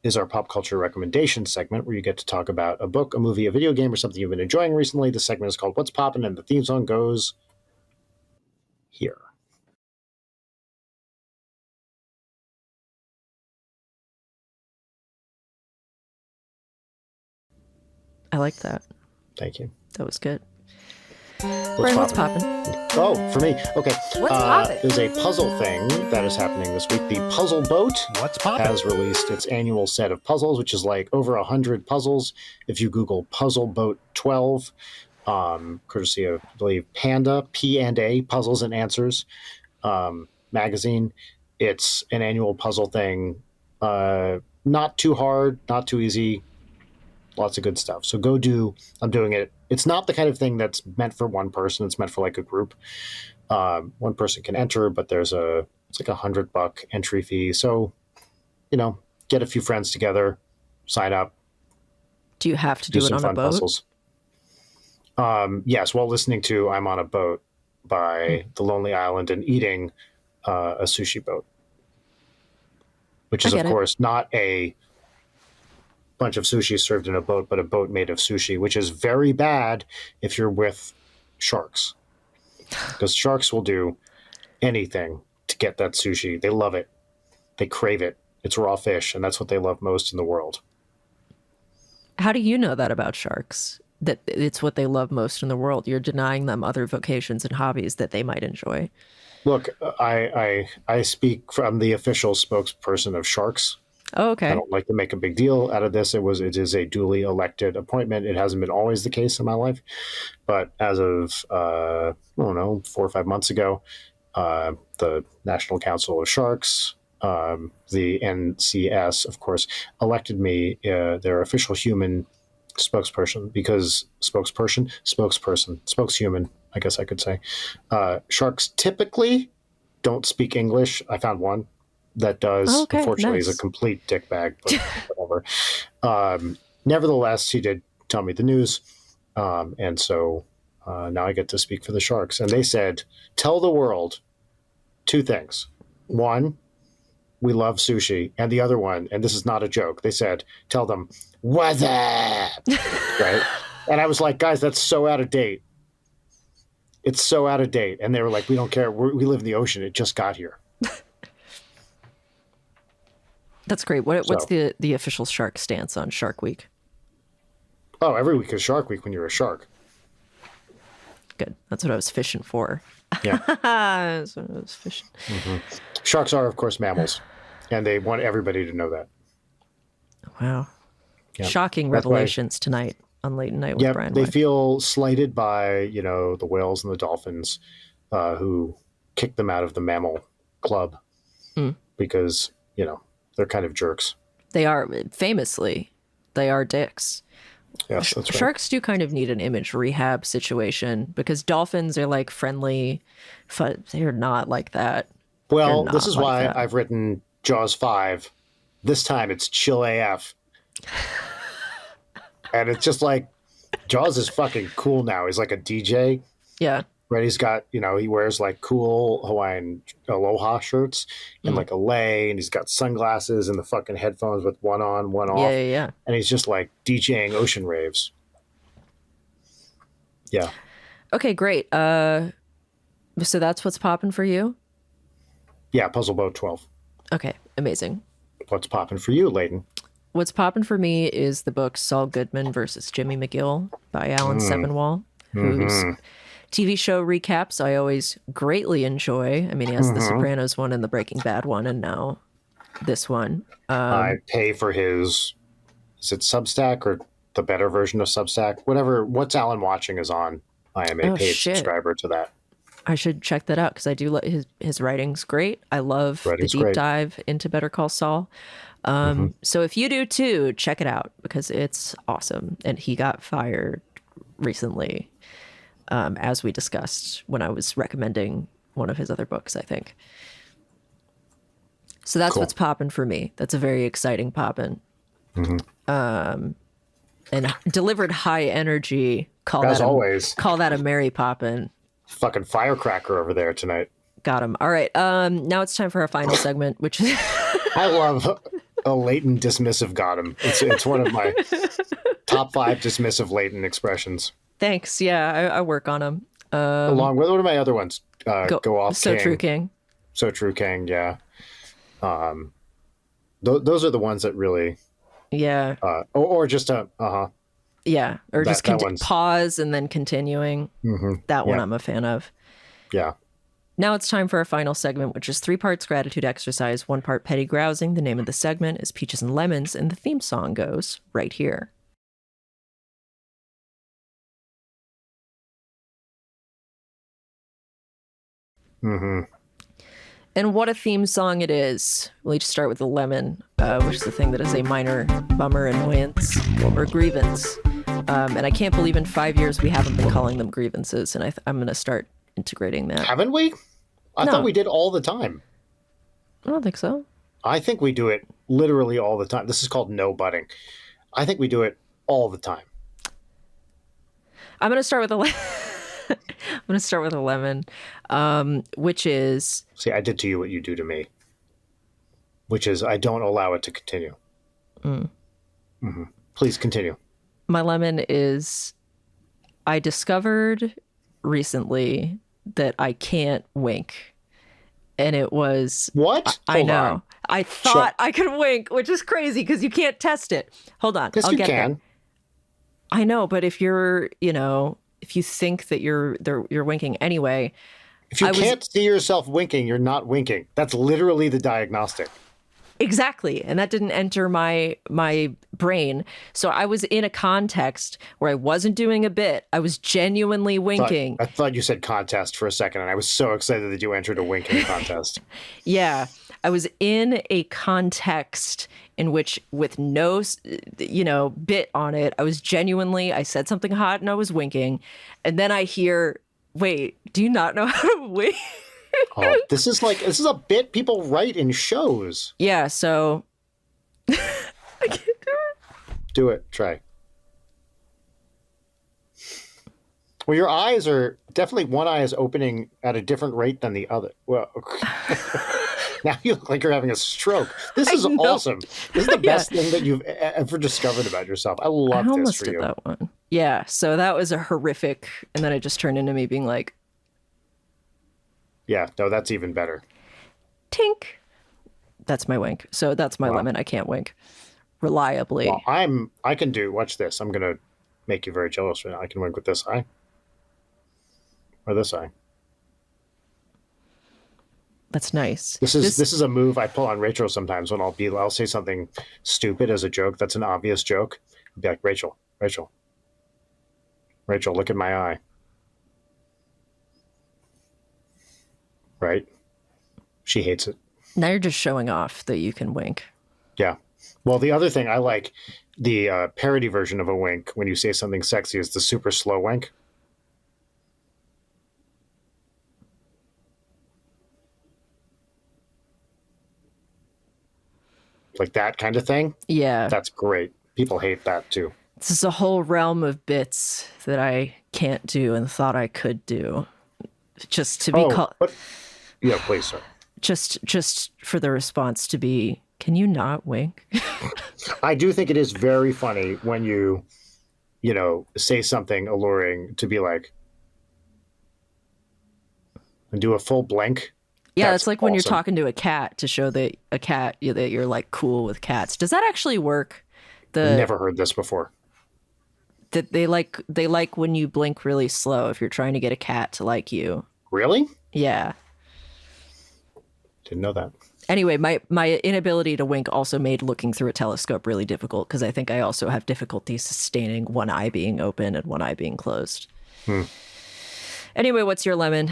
is our pop culture recommendation segment, where you get to talk about a book, a movie, a video game, or something you've been enjoying recently. The segment is called What's Poppin', and the theme song goes here. I like that. Thank you. That was good. What's Brian, what's poppin'? popping? Oh, for me. Okay. What's poppin'? There's a puzzle thing that is happening this week. The Puzzle Boat What's poppin'? has released its annual set of puzzles, which is like over 100 puzzles. If you Google Puzzle Boat 12, courtesy of, I believe, Panda, P&A, Puzzles and Answers magazine, it's an annual puzzle thing. Not too hard, not too easy. Lots of good stuff. So I'm doing it. It's not the kind of thing that's meant for one person. It's meant for like a group. One person can enter, but it's like $100 entry fee. So, get a few friends together, sign up, Do you have to do do it some on a fun boat? puzzles. Yes, while listening to I'm on a Boat by The Lonely Island and eating a sushi boat, which is, I of get it. course, not a bunch of sushi served in a boat, but a boat made of sushi, which is very bad if you're with sharks. Because sharks will do anything to get that sushi. They love it. They crave it. It's raw fish, and that's what they love most in the world. How do you know that about sharks? That it's what they love most in the world? You're denying them other vocations and hobbies that they might enjoy. Look, I speak from the official spokesperson of sharks. Oh, okay. I don't like to make a big deal out of this. It is a duly elected appointment. It hasn't been always the case in my life, but as of I don't know, 4 or 5 months ago, the National Council of Sharks, the NCS, of course, elected me their official human spokesperson spokeshuman, I guess I could say. Sharks typically don't speak English. I found one that does. Oh, okay, unfortunately, nice. He's a complete dickbag, but whatever. Nevertheless, he did tell me the news, and so now I get to speak for the sharks. And they said, tell the world 2 things. One, we love sushi. And the other one, and this is not a joke, they said, tell them, what's up? Right? And I was like, guys, that's so out of date. It's so out of date. And they were like, we don't care. We live in the ocean. It just got here. That's great. What's the official shark stance on Shark Week? Oh, every week is Shark Week when you're a shark. Good. That's what I was fishing for. Yeah. That's what I was fishing. Mm-hmm. Sharks are, of course, mammals, and they want everybody to know that. Wow. Yeah. Shocking revelations tonight on Late Night with Brian they White. feel slighted by, the whales and the dolphins who kick them out of the mammal club because, they're kind of jerks. They are, famously, they are dicks. Yes, that's right. Sharks do kind of need an image rehab situation because dolphins are like friendly, but they're not like that. Well, this is why I've written Jaws 5. This time it's chill AF. And it's just like, Jaws is fucking cool now. He's like a DJ. Yeah. Right? He's got, he wears like cool Hawaiian aloha shirts and like a lei, and he's got sunglasses and the fucking headphones with one on, one off. Yeah. And he's just like DJing ocean raves. Yeah. Okay, great. So that's what's popping for you? Yeah, Puzzle Boat 12. Okay, amazing. What's popping for you, Leighton? What's popping for me is the book Saul Goodman versus Jimmy McGill by Alan Sepinwall, whose TV show recaps I always greatly enjoy. I mean, he has the Sopranos one and the Breaking Bad one, and now this one. I pay for his, is it Substack or the better version of Substack? Whatever, What's Alan Watching is on. I am a paid subscriber to that. I should check that out because I do like his writing's great. I love the deep dive into Better Call Saul. So if you do too, check it out because it's awesome. And he got fired recently, as we discussed when I was recommending one of his other books, I think. So that's what's popping for me. That's a very exciting poppin'. And delivered high energy. Call that a Mary poppin'. Fucking firecracker over there tonight. Got him. All right. Now it's time for our final segment, which is I love a latent dismissive got him. It's one of my top 5 dismissive latent expressions. Thanks. Yeah, I work on them. Along with, what are my other ones? Go off. So King. True King. So True King. Yeah. Those are the ones that really. Yeah. Or just Yeah, or just pause and then continuing. That one I'm a fan of. Yeah. Now it's time for our final segment, which is 3 parts gratitude exercise, 1 part petty grousing. The name of the segment is Peaches and Lemons, and the theme song goes right here. And what a theme song it is. We'll each start with the lemon, which is the thing that is a minor bummer, annoyance, or grievance. And I can't believe in 5 years we haven't been calling them grievances, and I'm going to start integrating that. Haven't we? I thought we did all the time. I don't think so. I think we do it literally all the time. This is called no butting. I think we do it all the time. I'm going to start with a lemon, which is... See, I did to you what you do to me, which is I don't allow it to continue. Please continue. My lemon is I discovered recently that I can't wink. And it was... What? I know. I thought I could wink, which is crazy because you can't test it. Hold on. Yes, I'll you get can. there. I know, but if you're, if you think that you're winking anyway. If you can't see yourself winking, you're not winking. That's literally the diagnostic. Exactly. And that didn't enter my brain. So I was in a context where I wasn't doing a bit. I was genuinely winking. I thought you said contest for a second, and I was so excited that you entered a winking contest. Yeah. I was in a context in which, with no, bit on it, I said something hot and I was winking. And then I hear, wait, do you not know how to wink? Oh, this is a bit people write in shows. Yeah, so I can't do it. Do it. Try. Well, your eyes are definitely, one eye is opening at a different rate than the other. Well, now you look like you're having a stroke. This is awesome. This is the best thing that you've ever discovered about yourself. I love this for you. I almost did that one. Yeah, so that was a horrific, and then it just turned into me being like, yeah, no, that's even better. Tink. That's my wink. So that's my lemon. I can't wink reliably. Well, I can do, watch this. I'm going to make you very jealous right now. I can wink with this eye. Or this eye. That's nice. This is a move I pull on Rachel sometimes when I'll say something stupid as a joke. That's an obvious joke. I'll be like, Rachel, look at my eye. Right? She hates it. Now you're just showing off that you can wink. Yeah. Well, the other thing I like, the parody version of a wink when you say something sexy, is the super slow wink. Like that kind of thing. Yeah. That's great. People hate that too. This is a whole realm of bits that I can't do and thought I could do. Just to be called. Yeah, please, sir. Just for the response to be, can you not wink? I do think it is very funny when you say something alluring to be like, and do a full blink. Yeah, That's it's like awesome. when you're talking to a cat to show that that you're like cool with cats. Does that actually work? Never heard this before. That they like when you blink really slow if you're trying to get a cat to like you. Really? Yeah. Didn't know that. Anyway, my inability to wink also made looking through a telescope really difficult because I think I also have difficulty sustaining one eye being open and one eye being closed. Anyway, what's your lemon?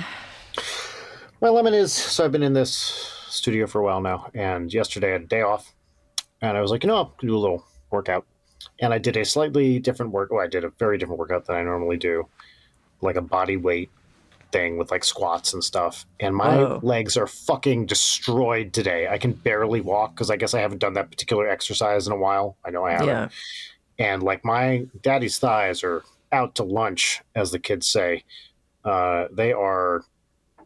My lemon is, so I've been in this studio for a while now, and yesterday I had a day off, and I was like, I'll do a little workout. And I did a slightly different I did a very different workout than I normally do, like a body weight thing with like squats and stuff. And my legs are fucking destroyed today. I can barely walk because I guess I haven't done that particular exercise in a while. I know I haven't. Yeah. And like my daddy's thighs are out to lunch, as the kids say. They are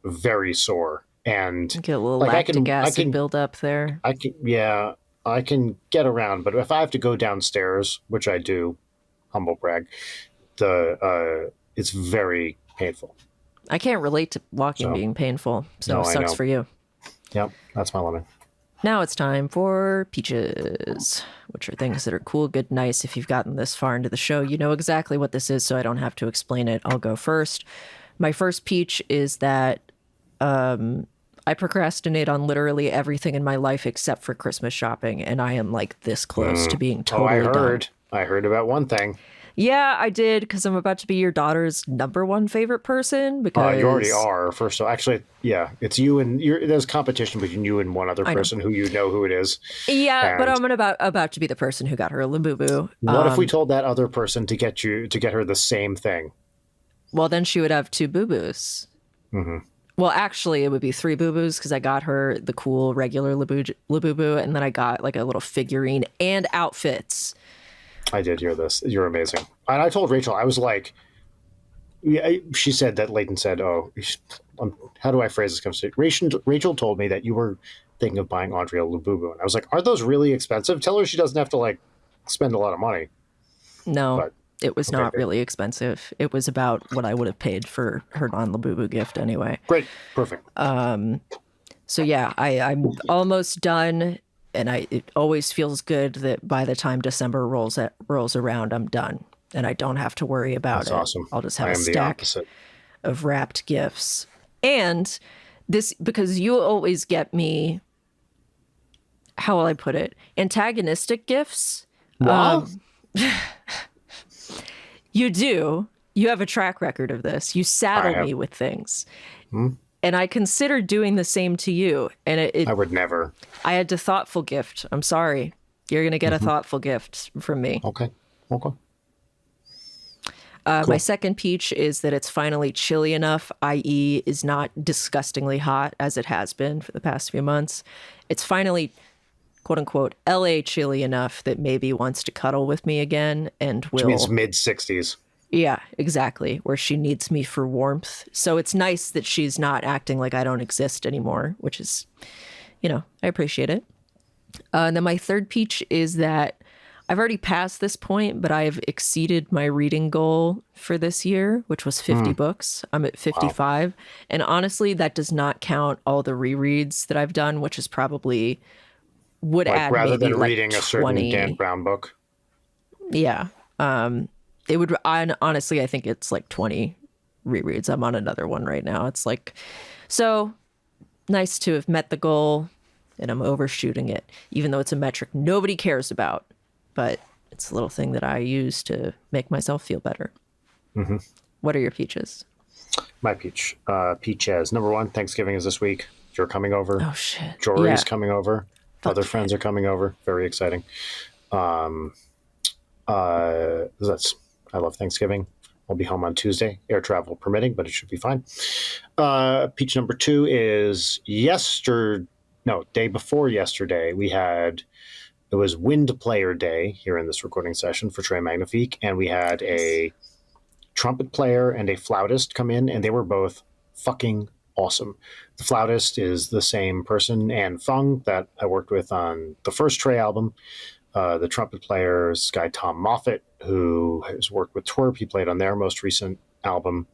very sore. And get a little lactic acid build up there. I can get around, but if I have to go downstairs, which I do, humble brag, it's very painful. I can't relate to walking being painful, so it sucks for you. Yep, that's my lemon. Now it's time for peaches, which are things that are cool, good, nice. If you've gotten this far into the show, you know exactly what this is, so I don't have to explain it. I'll go first. My first peach is that I procrastinate on literally everything in my life except for Christmas shopping, and I am like this close to being totally done. I heard about one thing. Yeah, I did, because I'm about to be your daughter's #1 favorite person. Because you already are. First of all, actually, yeah, it's you and there's competition between you and one other person who you know who it is. Yeah, but I'm about to be the person who got her a Labubu. What if we told that other person to get her the same thing? Well, then she would have 2 boo-boos. Mm-hmm. Well, actually, it would be 3 boo-boos because I got her the cool regular Labubu, and then I got like a little figurine and outfits. I did hear this. You're amazing. And I told Rachel, I was like, she said that Leighton said, how do I phrase this conversation? Rachel told me that you were thinking of buying Andrea Labubu. And I was like, are those really expensive? Tell her she doesn't have to like spend a lot of money. No, but, it was not really expensive. It was about what I would have paid for her non-Labubu gift anyway. Great. Perfect. So yeah, I'm almost done, and it always feels good that by the time December rolls around, I'm done, and I don't have to worry about That's it. awesome. I'll just have I a am the stack opposite. of wrapped gifts. And this, because you always get me, how will I put it, antagonistic gifts. What? You do. You have a track record of this. You saddle have. me with things. And I considered doing the same to you. And I would never. I had to thoughtful gift. I'm sorry. You're going to get a thoughtful gift from me. Okay. Cool. My second peach is that it's finally chilly enough, i.e. is not disgustingly hot as it has been for the past few months. It's finally, quote unquote, LA chilly enough that maybe wants to cuddle with me again and will. Which means mid-60s. Yeah, exactly. Where she needs me for warmth. So it's nice that she's not acting like I don't exist anymore, which is, I appreciate it. And then my third peach is that I've already passed this point, but I've exceeded my reading goal for this year, which was 50 books. I'm at 55. Wow. And honestly, that does not count all the rereads that I've done, which is probably would add rather maybe than like reading 20. a certain Dan Brown book. Yeah. It would, honestly, I think it's like 20 rereads. I'm on another one right now. It's like, so nice to have met the goal, and I'm overshooting it, even though it's a metric nobody cares about. But it's a little thing that I use to make myself feel better. Mm-hmm. What are your peaches? My peaches. Number one, Thanksgiving is this week. You're coming over. Oh, shit. Jory's coming over. Other friends are coming over. Very exciting. I love Thanksgiving. I'll be home on Tuesday, air travel permitting, but it should be fine. Peach number two is day before yesterday, it was Wind Player Day here in this recording session for Trey Magnifique, and we had a trumpet player and a flautist come in, and they were both fucking awesome. The flautist is the same person, Anne Fung, that I worked with on the first Trey album. The trumpet player is this guy Tom Moffat, who has worked with Twerp. He played on their most recent album,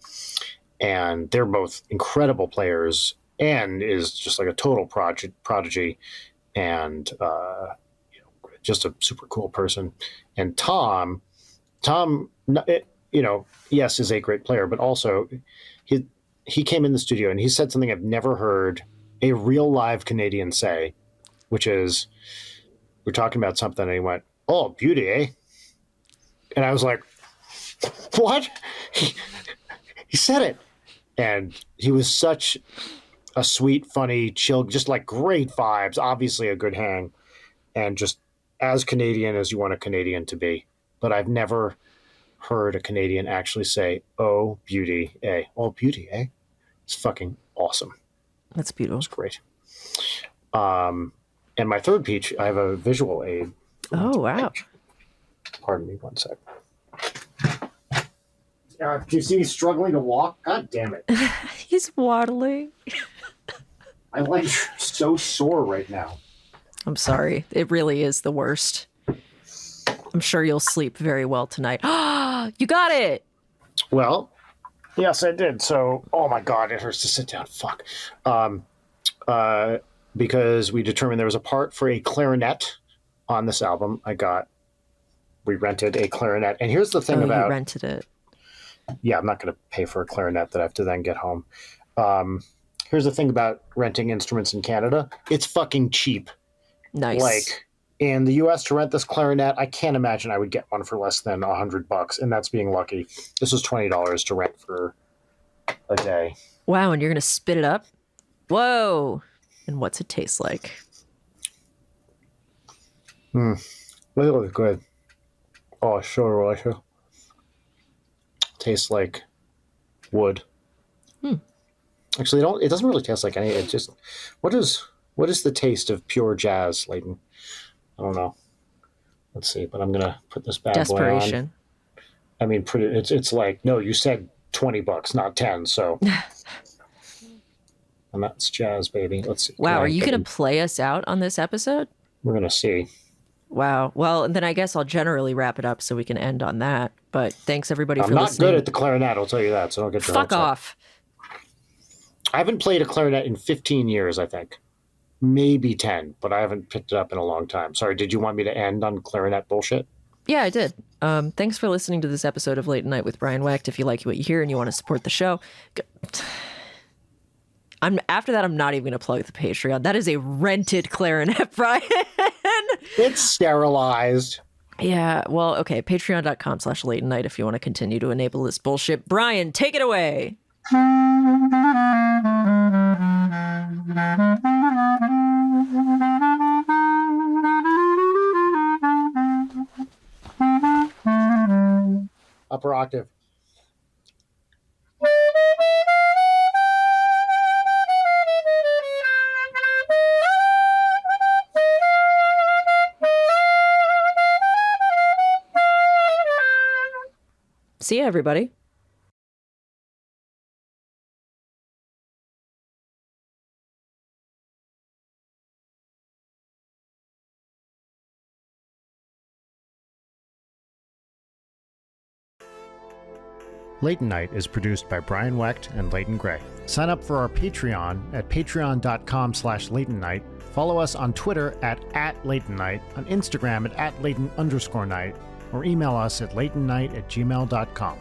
and they're both incredible players. Anne is just like a total prodigy, and just a super cool person. And Tom, yes, is a great player, but also he came in the studio and he said something I've never heard a real live Canadian say, which is, we're talking about something, and he went, "Oh, beauty, eh?" And I was like, "What?" He said it, and he was such a sweet, funny, chill, just like great vibes. Obviously, a good hang, and just as Canadian as you want a Canadian to be. But I've never heard a Canadian actually say, "Oh, beauty, eh?" "Oh, beauty, eh?" It's fucking awesome. That's beautiful. It's great. And my third peach, I have a visual aid. Oh, wow. Peach. Pardon me 1 sec. Do you see me struggling to walk? God damn it. He's waddling. My legs are so sore right now. I'm sorry. It really is the worst. I'm sure you'll sleep very well tonight. You got it. Well, yes, I did. So, oh my God, it hurts to sit down. Fuck. Because we determined there was a part for a clarinet on this album. We rented a clarinet. And here's the thing about... you rented it. Yeah, I'm not going to pay for a clarinet that I have to then get home. Here's the thing about renting instruments in Canada. It's fucking cheap. Nice. Like, in the U.S. to rent this clarinet, I can't imagine I would get one for less than $100, and that's being lucky. This was $20 to rent for a day. Wow, and you're going to spit it up? Whoa. And what's it taste like? Really good. Oh, sure, delicious. Tastes like wood. Actually, it doesn't really taste like any. It just, what is the taste of pure jazz, Leighton? I don't know. Let's see, but I'm gonna put this bad boy on. Desperation. I mean, it's like, no, you said $20, not 10, so. And that's jazz, baby. Let's see. Wow, are you gonna play us out on this episode? We're gonna see. Wow. Well, then I guess I'll generally wrap it up so we can end on that. But thanks everybody for listening. I'm not good at the clarinet, I'll tell you that. So don't get your Fuck off. I haven't played a clarinet in 15 years, I think. maybe 10, but I haven't picked it up in a long time. Sorry, did you want me to end on clarinet bullshit? Yeah, I did. Thanks for listening to this episode of Late at Night with Brian Wecht. If you like what you hear and you want to support the show, after that, I'm not even going to plug the Patreon. That is a rented clarinet, Brian. It's sterilized. Yeah, well, okay. Patreon.com/late at night if you want to continue to enable this bullshit. Brian, take it away. Upper octave. See ya, everybody. Late Night is produced by Brian Wecht and Leighton Gray. Sign up for our Patreon at patreon.com/LeightonNight. Follow us on Twitter at @LeightonNight, on Instagram at @Leighton_night, or email us at leightonnight@gmail.com.